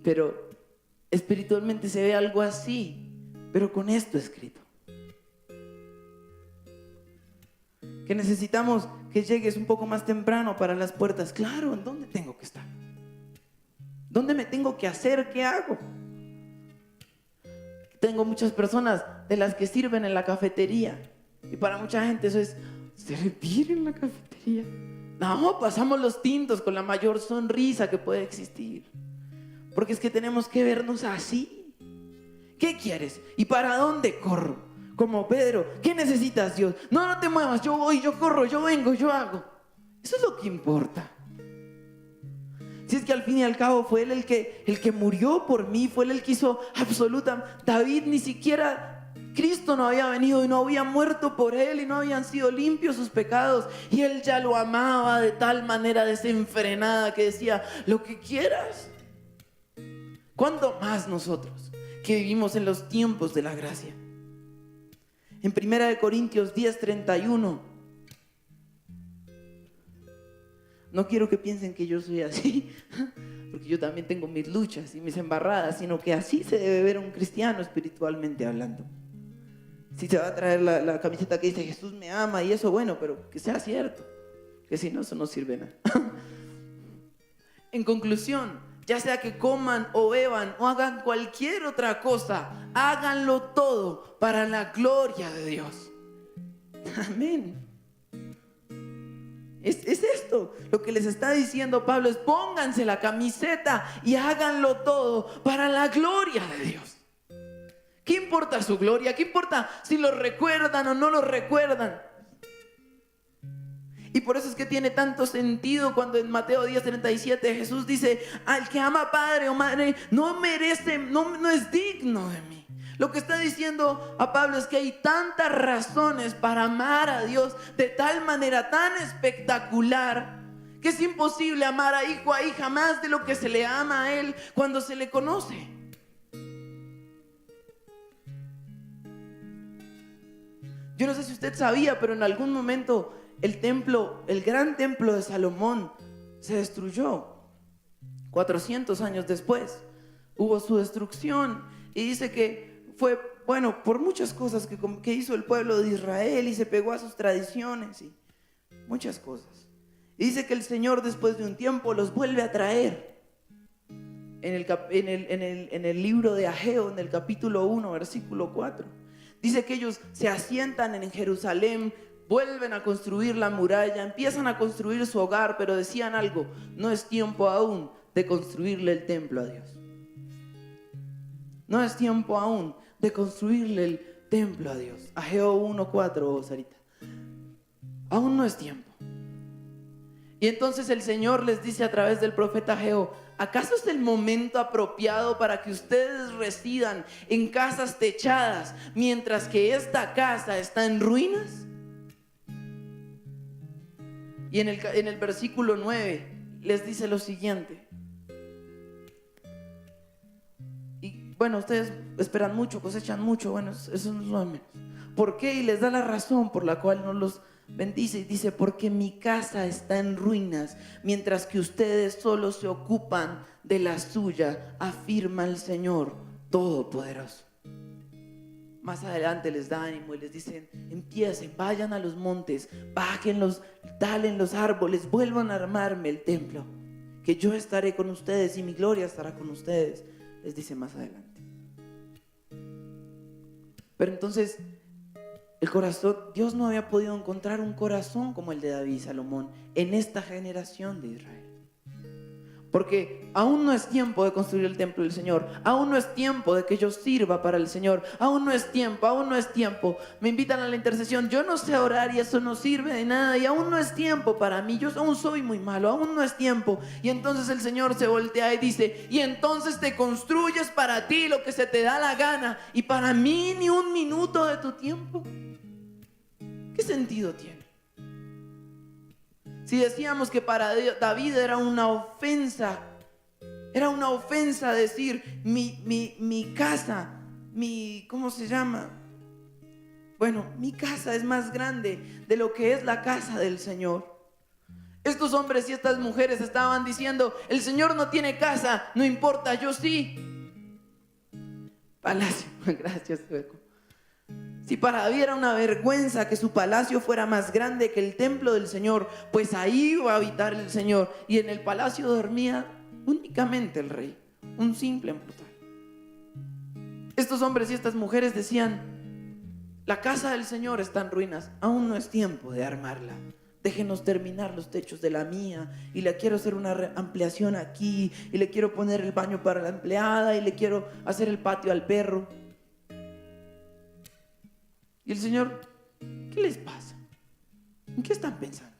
Pero espiritualmente se ve algo así, pero con esto escrito. Que necesitamos que llegues un poco más temprano para las puertas. Claro, ¿en dónde tengo que estar? ¿Dónde me tengo que hacer? ¿Qué hago? Tengo muchas personas de las que sirven en la cafetería, y para mucha gente eso es servir en la cafetería. No, pasamos los tintos con la mayor sonrisa que puede existir, porque es que tenemos que vernos así. ¿Qué quieres? ¿Y para dónde corro? Como Pedro, ¿qué necesitas, Dios? No te muevas, yo voy, yo corro, yo vengo, yo hago. Eso es lo que importa. Si es que que al fin y al cabo fue Él el que murió por mí, fue Él el que hizo absoluta. David ni siquiera, Cristo no había venido y no había muerto por Él y no habían sido limpios sus pecados. Y Él ya lo amaba de tal manera desenfrenada que decía, lo que quieras. ¿Cuánto más nosotros que vivimos en los tiempos de la gracia? En 1 Corintios 10:31. No quiero que piensen que yo soy así, porque yo también tengo mis luchas y mis embarradas, sino que así se debe ver un cristiano espiritualmente hablando. Si se va a traer la camiseta que dice Jesús me ama y eso, bueno, pero que sea cierto, que si no, eso no sirve nada. En conclusión, ya sea que coman o beban o hagan cualquier otra cosa, háganlo todo para la gloria de Dios. Amén. Es esto lo que les está diciendo Pablo, es pónganse la camiseta y háganlo todo para la gloria de Dios. ¿Qué importa su gloria? ¿Qué importa si lo recuerdan o no lo recuerdan? Y por eso es que tiene tanto sentido cuando en Mateo 10:37 Jesús dice, al que ama padre o madre no merece, no es digno de mí. Lo que está diciendo a Pablo es que hay tantas razones para amar a Dios de tal manera tan espectacular que es imposible amar a hijo, a hija más de lo que se le ama a Él cuando se le conoce. Yo no sé si usted sabía, pero en algún momento el templo, el gran templo de Salomón se destruyó. 400 años después hubo su destrucción y dice que fue, bueno, por muchas cosas que hizo el pueblo de Israel y se pegó a sus tradiciones y muchas cosas. Y dice que el Señor después de un tiempo los vuelve a traer. En el libro de Ageo, en el capítulo 1, versículo 4, dice que ellos se asientan en Jerusalén, vuelven a construir la muralla, empiezan a construir su hogar, pero decían algo: no es tiempo aún de construirle el templo a Dios. No es tiempo aún de construirle el templo a Dios. Ageo 1:4, Sarita. Aún no es tiempo. Y entonces el Señor les dice a través del profeta Ageo: ¿acaso es el momento apropiado para que ustedes residan en casas techadas mientras que esta casa está en ruinas? Y en el versículo 9 les dice lo siguiente. Y bueno, ustedes esperan mucho, cosechan mucho, bueno, eso no es lo menos. ¿Por qué? Y les da la razón por la cual no los bendice y dice: porque mi casa está en ruinas, mientras que ustedes solo se ocupan de la suya, afirma el Señor Todopoderoso. Más adelante les da ánimo y les dicen: empiecen, vayan a los montes, bájenlos, talen los árboles, vuelvan a armarme el templo, que yo estaré con ustedes y mi gloria estará con ustedes, les dice más adelante. Pero entonces el corazón, Dios no había podido encontrar un corazón como el de David y Salomón en esta generación de Israel. Porque aún no es tiempo de construir el templo del Señor. Aún no es tiempo de que yo sirva para el Señor. Aún no es tiempo, aún no es tiempo. Me invitan a la intercesión. Yo no sé orar y eso no sirve de nada. Y aún no es tiempo para mí. Yo aún soy muy malo. Aún no es tiempo. Y entonces el Señor se voltea y dice: y entonces te construyes para ti lo que se te da la gana. Y para mí ni un minuto de tu tiempo. ¿Qué sentido tiene? Si decíamos que para David era una ofensa decir mi casa, ¿cómo se llama? Bueno, mi casa es más grande de lo que es la casa del Señor. Estos hombres y estas mujeres estaban diciendo: el Señor no tiene casa, no importa, yo sí. Palacio, gracias, Tueco. Si para David era una vergüenza que su palacio fuera más grande que el templo del Señor, pues ahí iba a habitar el Señor, y en el palacio dormía únicamente el rey, un simple mortal. Estos hombres y estas mujeres decían: la casa del Señor está en ruinas, aún no es tiempo de armarla. Déjenos terminar los techos de la mía, y le quiero hacer una ampliación aquí, y le quiero poner el baño para la empleada, y le quiero hacer el patio al perro. Y el Señor: ¿qué les pasa? ¿En qué están pensando?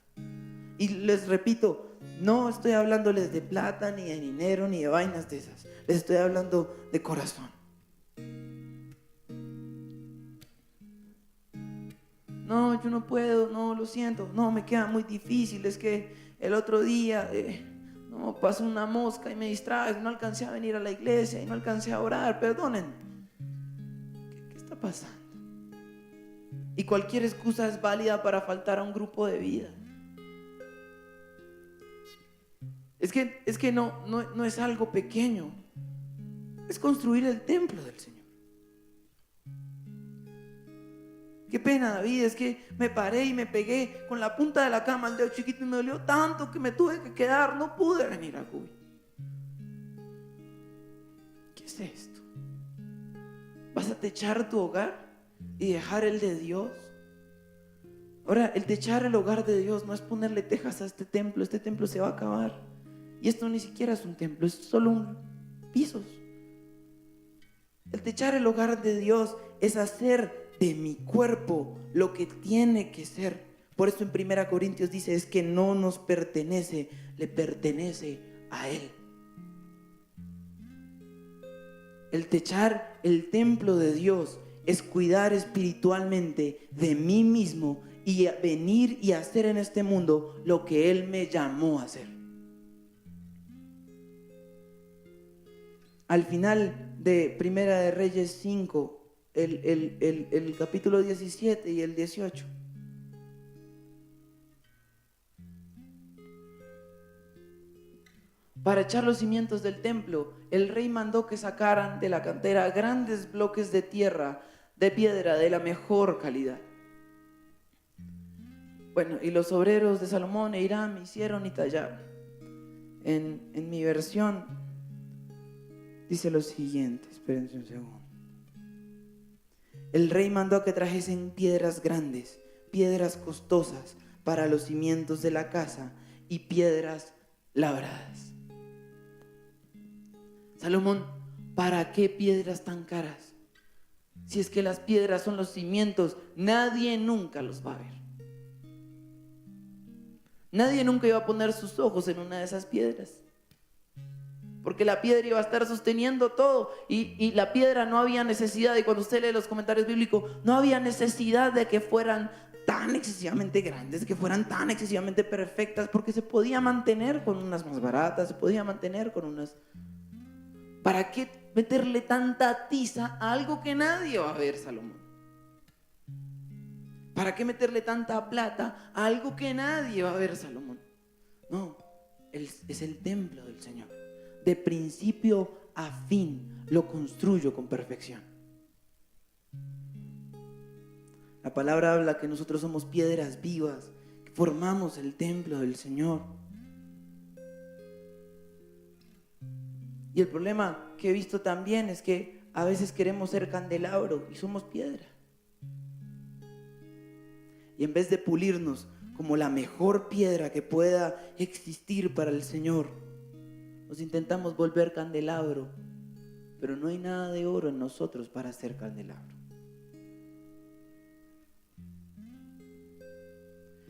Y les repito, no estoy hablándoles de plata, ni de dinero, ni de vainas de esas. Les estoy hablando de corazón. No, yo no puedo, no, lo siento, no, me queda muy difícil, es que el otro día, no, pasó una mosca y me distraje, no alcancé a venir a la iglesia y no alcancé a orar, perdónenme. ¿Qué está pasando? Y cualquier excusa es válida para faltar a un grupo de vida. Es que no es algo pequeño, es construir el templo del Señor. Qué pena, David, es que me paré y me pegué con la punta de la cama al dedo chiquito y me dolió tanto que me tuve que quedar, no pude venir a Cubi. ¿Qué es esto? ¿Vas a techar tu hogar y dejar el de Dios? Ahora, el techar el hogar de Dios no es ponerle tejas a este templo se va a acabar. Y esto ni siquiera es un templo, es solo un pisos. El techar el hogar de Dios es hacer de mi cuerpo lo que tiene que ser. Por eso en 1 Corintios dice, es que no nos pertenece, le pertenece a Él. El techar el templo de Dios es cuidar espiritualmente de mí mismo y venir y hacer en este mundo lo que Él me llamó a hacer. Al final de Primera de Reyes 5, el capítulo 17 y el 18. Para echar los cimientos del templo, el rey mandó que sacaran de la cantera grandes bloques de tierra, de piedra de la mejor calidad. Bueno, y los obreros de Salomón e Hiram hicieron y tallaron. En mi versión dice lo siguiente, espérense un segundo. El rey mandó que trajesen piedras grandes, piedras costosas para los cimientos de la casa y piedras labradas. Salomón, ¿para qué piedras tan caras? Si es que las piedras son los cimientos, nadie nunca los va a ver. Nadie nunca iba a poner sus ojos en una de esas piedras. Porque la piedra iba a estar sosteniendo todo y la piedra no había necesidad, y cuando usted lee los comentarios bíblicos, no había necesidad de que fueran tan excesivamente grandes, que fueran tan excesivamente perfectas, porque se podía mantener con unas más baratas, se podía mantener con unas... ¿Para qué meterle tanta tiza a algo que nadie va a ver, Salomón? ¿Para qué meterle tanta plata a algo que nadie va a ver, Salomón? No, es el templo del Señor. De principio a fin lo construyo con perfección. La palabra habla que nosotros somos piedras vivas, que formamos el templo del Señor. Y el problema que he visto también es que a veces queremos ser candelabro y somos piedra. Y en vez de pulirnos como la mejor piedra que pueda existir para el Señor, nos intentamos volver candelabro, pero no hay nada de oro en nosotros para ser candelabro.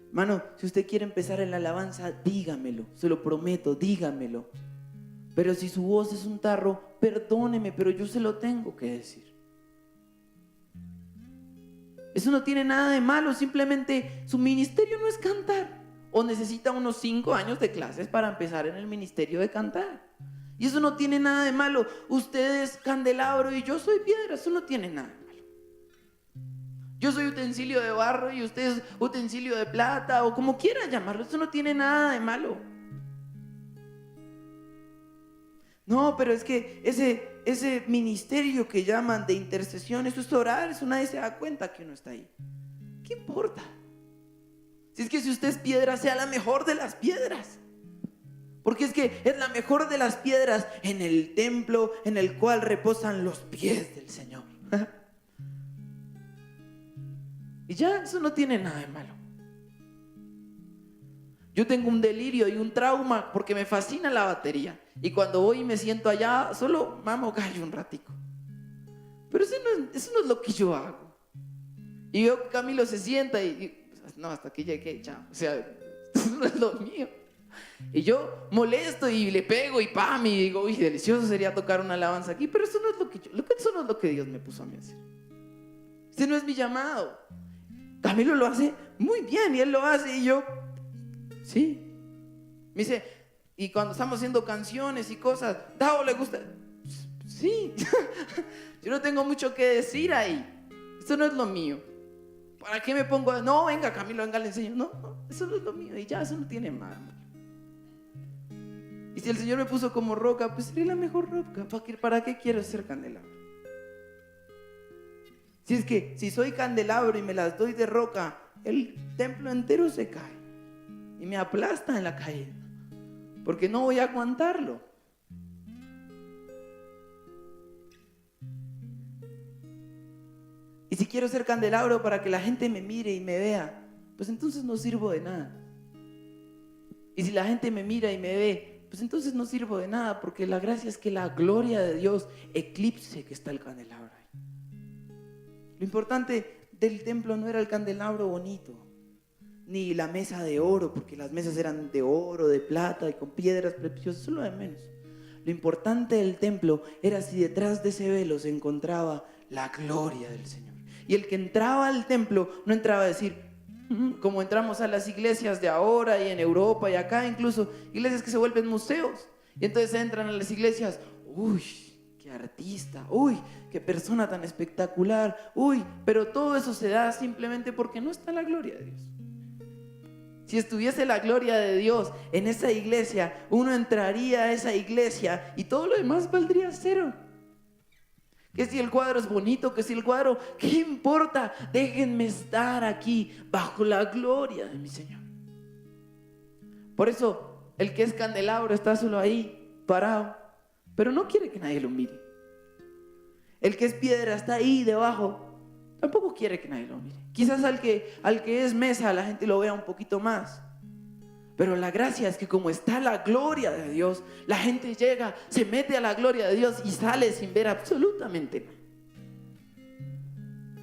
Hermano, si usted quiere empezar en la alabanza, dígamelo, se lo prometo, dígamelo. Pero si su voz es un tarro, perdóneme, pero yo se lo tengo que decir. Eso no tiene nada de malo, simplemente su ministerio no es cantar. O necesita unos 5 años de clases para empezar en el ministerio de cantar. Y eso no tiene nada de malo. Usted es candelabro y yo soy piedra, eso no tiene nada de malo. Yo soy utensilio de barro y usted es utensilio de plata, o como quiera llamarlo, eso no tiene nada de malo. No, pero es que ese ministerio que llaman de intercesión, eso es orar, eso nadie se da cuenta que uno está ahí. ¿Qué importa? Si es que si usted es piedra, sea la mejor de las piedras. Porque es que es la mejor de las piedras en el templo en el cual reposan los pies del Señor. Y ya, eso no tiene nada de malo. Yo tengo un delirio y un trauma porque me fascina la batería. Y cuando voy y me siento allá, solo mamo gallo un ratico. Pero eso no es lo que yo hago. Y veo que Camilo se sienta y no, hasta aquí llegué, chao. O sea, eso no es lo mío. Y yo molesto y le pego y pam, y digo, uy, delicioso sería tocar una alabanza aquí, pero eso no es eso no es lo que Dios me puso a mí a hacer. Ese no es mi llamado. Camilo lo hace muy bien y él lo hace y yo, sí. Me dice, y cuando estamos haciendo canciones y cosas, ¿Davo le gusta? Sí. Yo no tengo mucho que decir ahí. Eso no es lo mío. ¿Para qué me pongo? No, venga Camilo, venga, le enseño. No, eso no es lo mío y ya, eso no tiene más. Y si el Señor me puso como roca, pues sería la mejor roca. ¿Para qué quiero ser candelabro? Si es que si soy candelabro y me las doy de roca, el templo entero se cae y me aplasta en la caída, porque no voy a aguantarlo. Y si quiero ser candelabro para que la gente me mire y me vea, pues entonces no sirvo de nada. Y si la gente me mira y me ve, pues entonces no sirvo de nada, porque la gracia es que la gloria de Dios eclipse que está el candelabro ahí. Lo importante del templo no era el candelabro bonito, ni la mesa de oro, porque las mesas eran de oro, de plata y con piedras preciosas, eso es lo de menos. Lo importante del templo era si detrás de ese velo se encontraba la gloria del Señor. Y el que entraba al templo no entraba a decir, como entramos a las iglesias de ahora y en Europa y acá, incluso iglesias que se vuelven museos. Y entonces entran a las iglesias, uy, qué artista, uy, qué persona tan espectacular, uy, pero todo eso se da simplemente porque no está la gloria de Dios. Si estuviese la gloria de Dios en esa iglesia, uno entraría a esa iglesia y todo lo demás valdría cero. Que si el cuadro es bonito, que si el cuadro, ¿qué importa? Déjenme estar aquí bajo la gloria de mi Señor. Por eso el que es candelabro está solo ahí, parado, pero no quiere que nadie lo mire. El que es piedra está ahí debajo, tampoco quiere que nadie lo mire. Quizás al que es mesa la gente lo vea un poquito más. Pero la gracia es que como está la gloria de Dios, la gente llega, se mete a la gloria de Dios y sale sin ver absolutamente nada.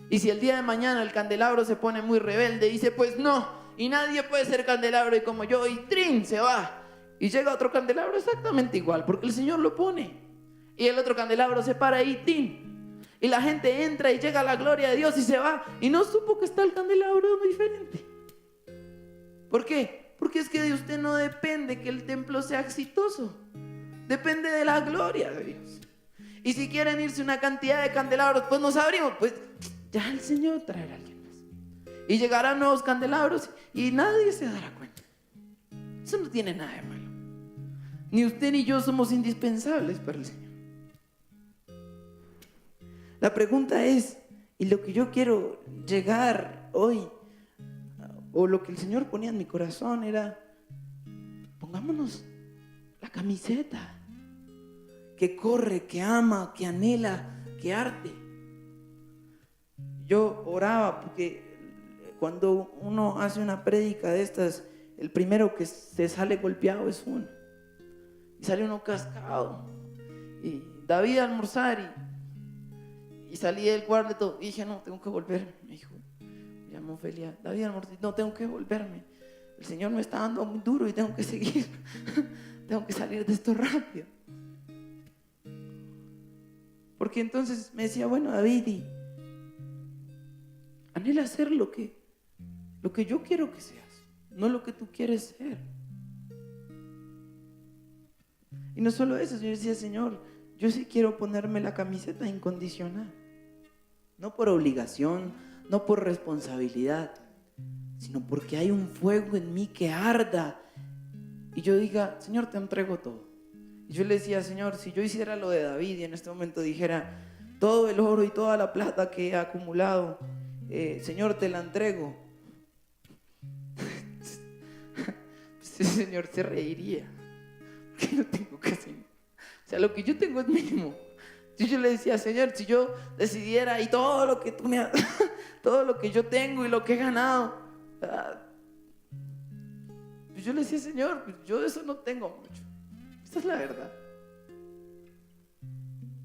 Y si el día de mañana el candelabro se pone muy rebelde y dice, pues no, y nadie puede ser candelabro y como yo, y trin, se va. Y llega otro candelabro exactamente igual, porque el Señor lo pone. Y el otro candelabro se para ahí, tin. Y la gente entra y llega a la gloria de Dios y se va. Y no supo que está el candelabro diferente. ¿Por qué? Porque es que de usted no depende que el templo sea exitoso. Depende de la gloria de Dios. Y si quieren irse una cantidad de candelabros, pues nos abrimos. Pues ya el Señor traerá a alguien más. Y llegarán nuevos candelabros y nadie se dará cuenta. Eso no tiene nada de malo. Ni usted ni yo somos indispensables para el Señor. La pregunta es, y lo que yo quiero llegar hoy, o lo que el Señor ponía en mi corazón era, pongámonos la camiseta que corre, que ama, que anhela, que arde. Yo oraba porque cuando uno hace una prédica de estas, el primero que se sale golpeado es uno. Y sale uno cascado. Y David a almorzar y salí del cuarto y dije, no, tengo que volverme. Me dijo, me llamó Ofelia, David almorzar, no, tengo que volverme. El Señor me está dando muy duro y tengo que seguir. Tengo que salir de esto rápido. Porque entonces me decía, bueno, David, anhela ser lo que yo quiero que seas, no lo que tú quieres ser. Y no solo eso, yo decía, Señor, yo sí quiero ponerme la camiseta incondicional. No por obligación, no por responsabilidad, sino porque hay un fuego en mí que arda. Y yo diga, Señor, te entrego todo. Y yo le decía, Señor, si yo hiciera lo de David y en este momento dijera, todo el oro y toda la plata que he acumulado, Señor, te la entrego. Pues el Señor se reiría. Porque no tengo casi. O sea, lo que yo tengo es mínimo. Yo le decía, Señor, si yo decidiera y todo lo que tú me has, todo lo que yo tengo y lo que he ganado, pues yo le decía, Señor, pues yo de eso no tengo mucho. Esta es la verdad.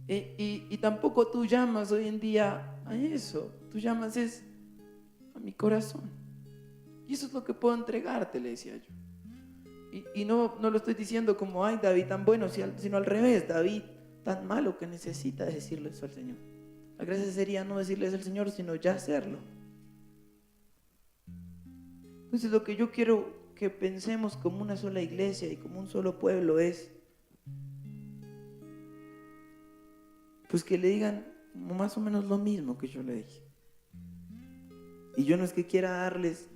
Y tampoco tú llamas hoy en día a eso. Tú llamas a mi corazón. Y eso es lo que puedo entregarte, le decía yo. Y no lo estoy diciendo como, ay, David tan bueno, sino al revés, David tan malo que necesita decirle eso al Señor. La gracia sería no decirles al Señor, sino ya hacerlo. Entonces lo que yo quiero que pensemos como una sola iglesia y como un solo pueblo es, pues que le digan más o menos lo mismo que yo le dije. Y yo no es que quiera darles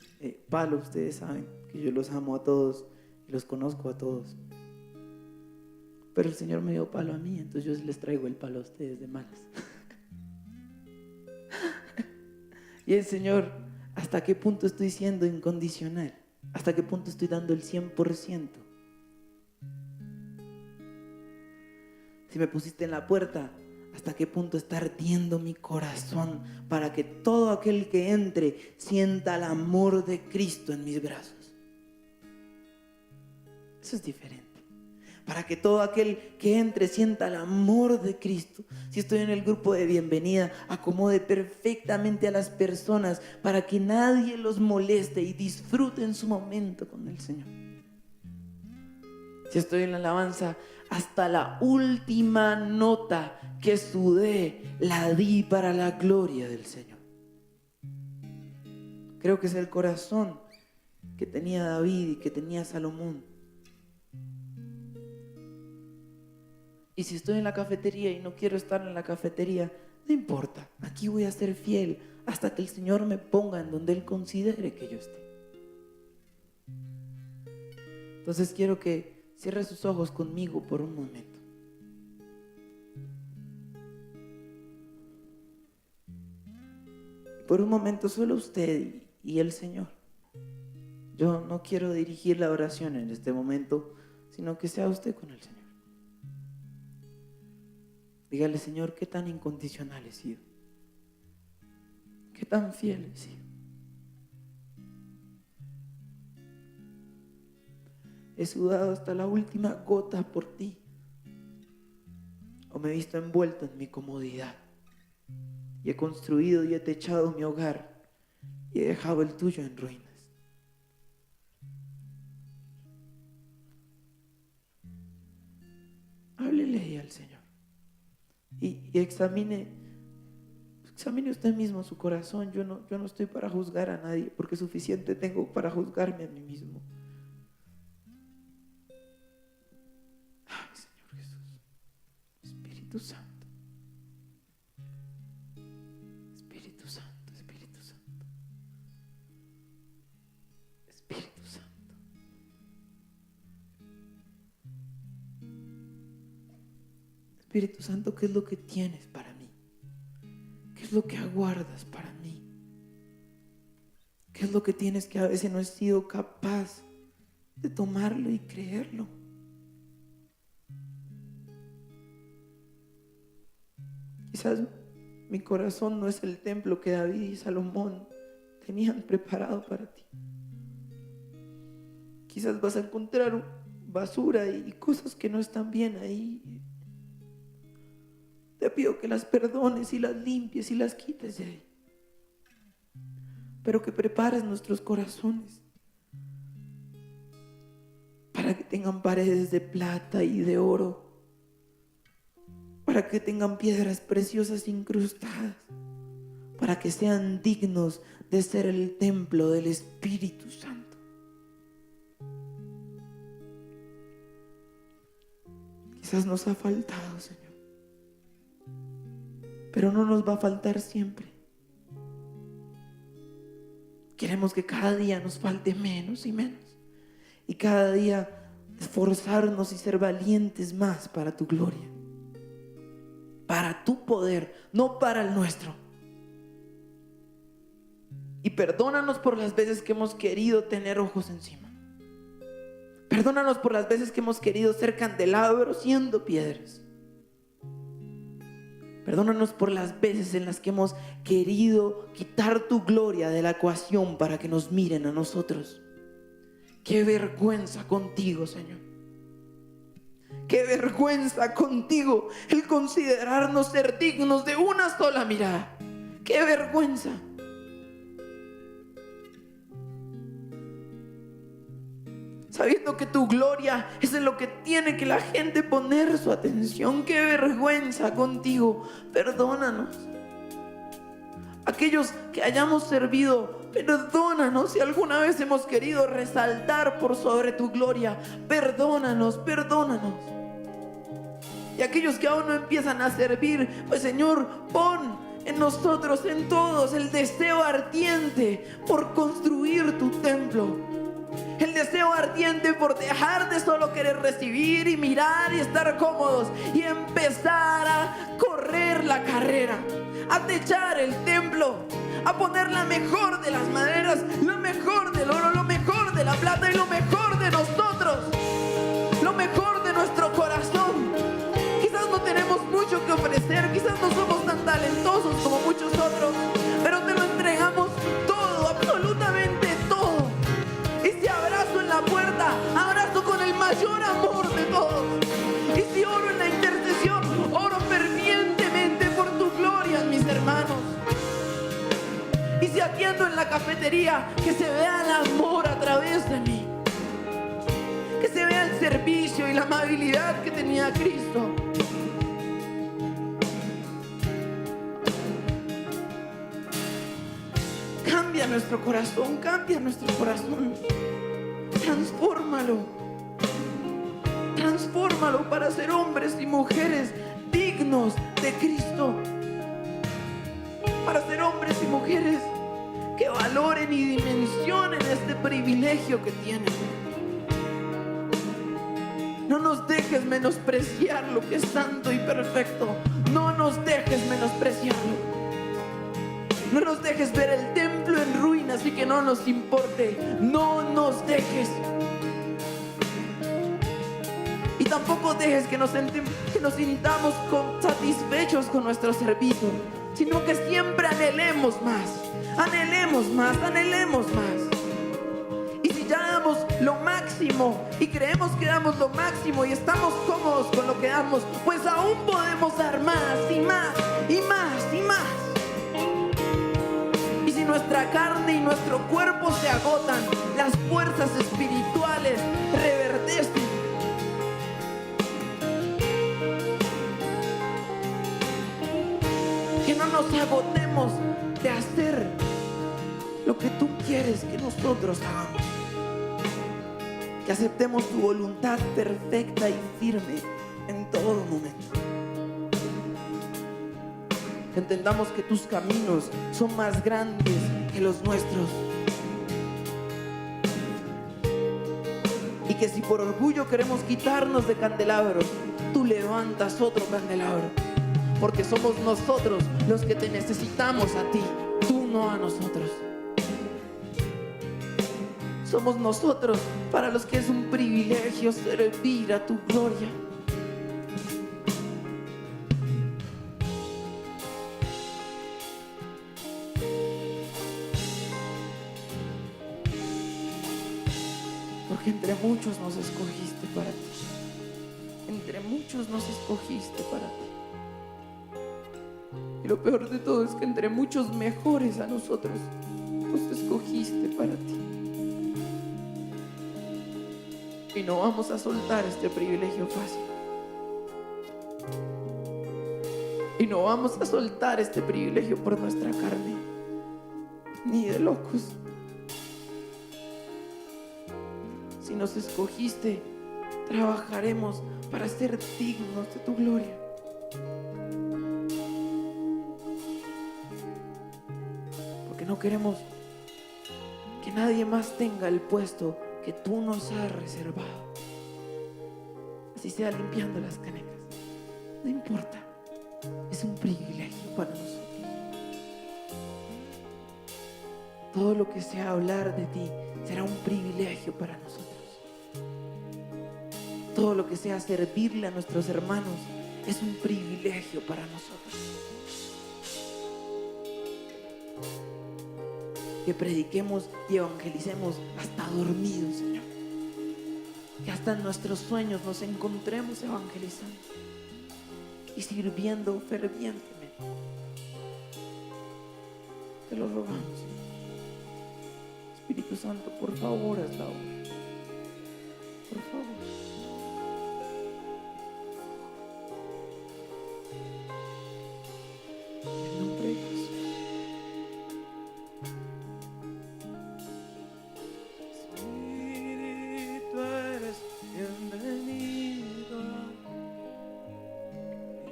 palo, ustedes saben que yo los amo a todos y los conozco a todos. Pero el Señor me dio palo a mí, entonces yo les traigo el palo a ustedes de malas. Y el Señor, ¿hasta qué punto estoy siendo incondicional? ¿Hasta qué punto estoy dando el 100%? Si me pusiste en la puerta, ¿hasta qué punto está ardiendo mi corazón para que todo aquel que entre sienta el amor de Cristo en mis brazos? Eso es diferente. Para que todo aquel que entre sienta el amor de Cristo. Si estoy en el grupo de bienvenida, acomode perfectamente a las personas para que nadie los moleste y disfruten su momento con el Señor. Si estoy en la alabanza, hasta la última nota que sudé la di para la gloria del Señor. Creo que es el corazón que tenía David y que tenía Salomón. Y si estoy en la cafetería y no quiero estar en la cafetería, no importa, aquí voy a ser fiel hasta que el Señor me ponga en donde Él considere que yo esté. Entonces quiero que cierre sus ojos conmigo por un momento. Por un momento solo usted y el Señor. Yo no quiero dirigir la oración en este momento, sino que sea usted con el Señor. Dígale, Señor, qué tan incondicional he sido, qué tan fiel he sido. He sudado hasta la última gota por ti, o me he visto envuelto en mi comodidad y he construido y he techado mi hogar y he dejado el tuyo en ruinas. Háblele ahí al Señor. Y examine usted mismo su corazón. Yo no estoy para juzgar a nadie, porque suficiente tengo para juzgarme a mí mismo. Ay, Señor Jesús, Espíritu Santo, Espíritu Santo, Espíritu Santo, Espíritu Santo. Espíritu Santo, ¿qué es lo que tienes para mí? ¿Qué es lo que aguardas para mí? ¿Qué es lo que tienes que a veces no he sido capaz de tomarlo y creerlo? Quizás mi corazón no es el templo que David y Salomón tenían preparado para ti. Quizás vas a encontrar basura y cosas que no están bien ahí. Te pido que las perdones y las limpies y las quites de ahí. Pero que prepares nuestros corazones para que tengan paredes de plata y de oro, para que tengan piedras preciosas incrustadas, para que sean dignos de ser el templo del Espíritu Santo. Quizás nos ha faltado, Señor, pero no nos va a faltar siempre. Queremos que cada día nos falte menos y menos, y cada día esforzarnos y ser valientes más para tu gloria, para tu poder, no para el nuestro. Y perdónanos por las veces que hemos querido tener ojos encima. Perdónanos por las veces que hemos querido ser candelabros siendo piedras. Perdónanos por las veces en las que hemos querido quitar tu gloria de la ecuación para que nos miren a nosotros. Qué vergüenza contigo, Señor. Qué vergüenza contigo el considerarnos ser dignos de una sola mirada. Qué vergüenza. sabiendo que tu gloria es en lo que tiene que la gente poner su atención. ¡Qué vergüenza contigo! Perdónanos. Aquellos que hayamos servido, perdónanos si alguna vez hemos querido resaltar por sobre tu gloria. Perdónanos, perdónanos. Y aquellos que aún no empiezan a servir, pues Señor, pon en nosotros, en todos, el deseo ardiente por construir tu templo. El deseo ardiente por dejar de solo querer recibir y mirar y estar cómodos y empezar a correr la carrera, a techar el templo, a poner la mejor de las maderas, lo mejor del oro, lo mejor de la plata y lo mejor de nosotros, lo mejor de nuestro corazón. Quizás no tenemos mucho que ofrecer, quizás no somos tan talentosos como muchos otros, pero te lo entregamos todo, absolutamente todo. Y si abrazo en la puerta, abrazo con el mayor amor de todos. Y si oro en la intercesión, oro fervientemente por tu gloria, mis hermanos. Y si atiendo en la cafetería, que se vea el amor a través de mí, que se vea el servicio y la amabilidad que tenía Cristo. Cambia nuestro corazón, cambia nuestro corazón. Transfórmalo. Transfórmalo para ser hombres y mujeres dignos de Cristo. Para ser hombres y mujeres que valoren y dimensionen este privilegio que tienen. No nos dejes menospreciar lo que es santo y perfecto. No nos dejes menospreciarlo. No nos dejes ver el templo en ruinas y que no nos importe. No nos dejes. Y tampoco dejes que nos sintamos satisfechos con nuestro servicio, sino que siempre anhelemos más. Anhelemos más, anhelemos más. Y si ya damos lo máximo y creemos que damos lo máximo y estamos cómodos con lo que damos, pues aún podemos dar más y más y más y más. Y si nuestra carne y nuestro cuerpo se agotan, las fuerzas espirituales reverdecen. Que no nos agotemos de hacer lo que tú quieres que nosotros hagamos. Que aceptemos tu voluntad perfecta y firme en todo momento. Que entendamos que tus caminos son más grandes que los nuestros. Y que si por orgullo queremos quitarnos de candelabros, tú levantas otro candelabro. Porque somos nosotros los que te necesitamos a ti, tú no a nosotros. Somos nosotros para los que es un privilegio servir a tu gloria. Porque entre muchos nos escogiste para ti. Entre muchos nos escogiste para ti. Y lo peor de todo es que entre muchos mejores a nosotros nos escogiste para ti. Y no vamos a soltar este privilegio fácil. Y no vamos a soltar este privilegio por nuestra carne, ni de locos. Si nos escogiste, trabajaremos para ser dignos de tu gloria. Porque no queremos que nadie más tenga el puesto que tú nos has reservado. Así sea limpiando las canecas, no importa, es un privilegio para nosotros. Todo lo que sea hablar de ti será un privilegio para nosotros. Todo lo que sea servirle a nuestros hermanos es un privilegio para nosotros. Que prediquemos y evangelicemos hasta dormidos, Señor. Que hasta en nuestros sueños nos encontremos evangelizando y sirviendo fervientemente. Te lo rogamos, Señor. Espíritu Santo, por favor, haz la obra. por favor. En el nombre de Jesús. Espíritu, eres bienvenido.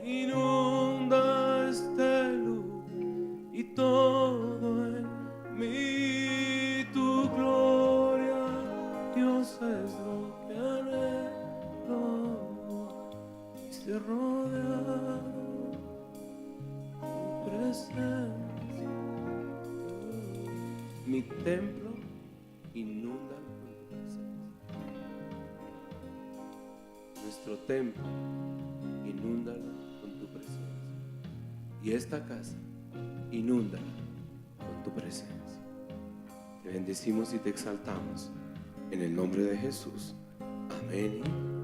Inunda este lugar y todo en mí tu gloria, Dios, es lo que anhelo. Y se rodea tu presencia. Mi templo inunda con tu presencia. Nuestro templo, inúndalo con tu presencia. Y esta casa, inúndala con tu presencia. Te bendecimos y te exaltamos en el nombre de Jesús. Amén.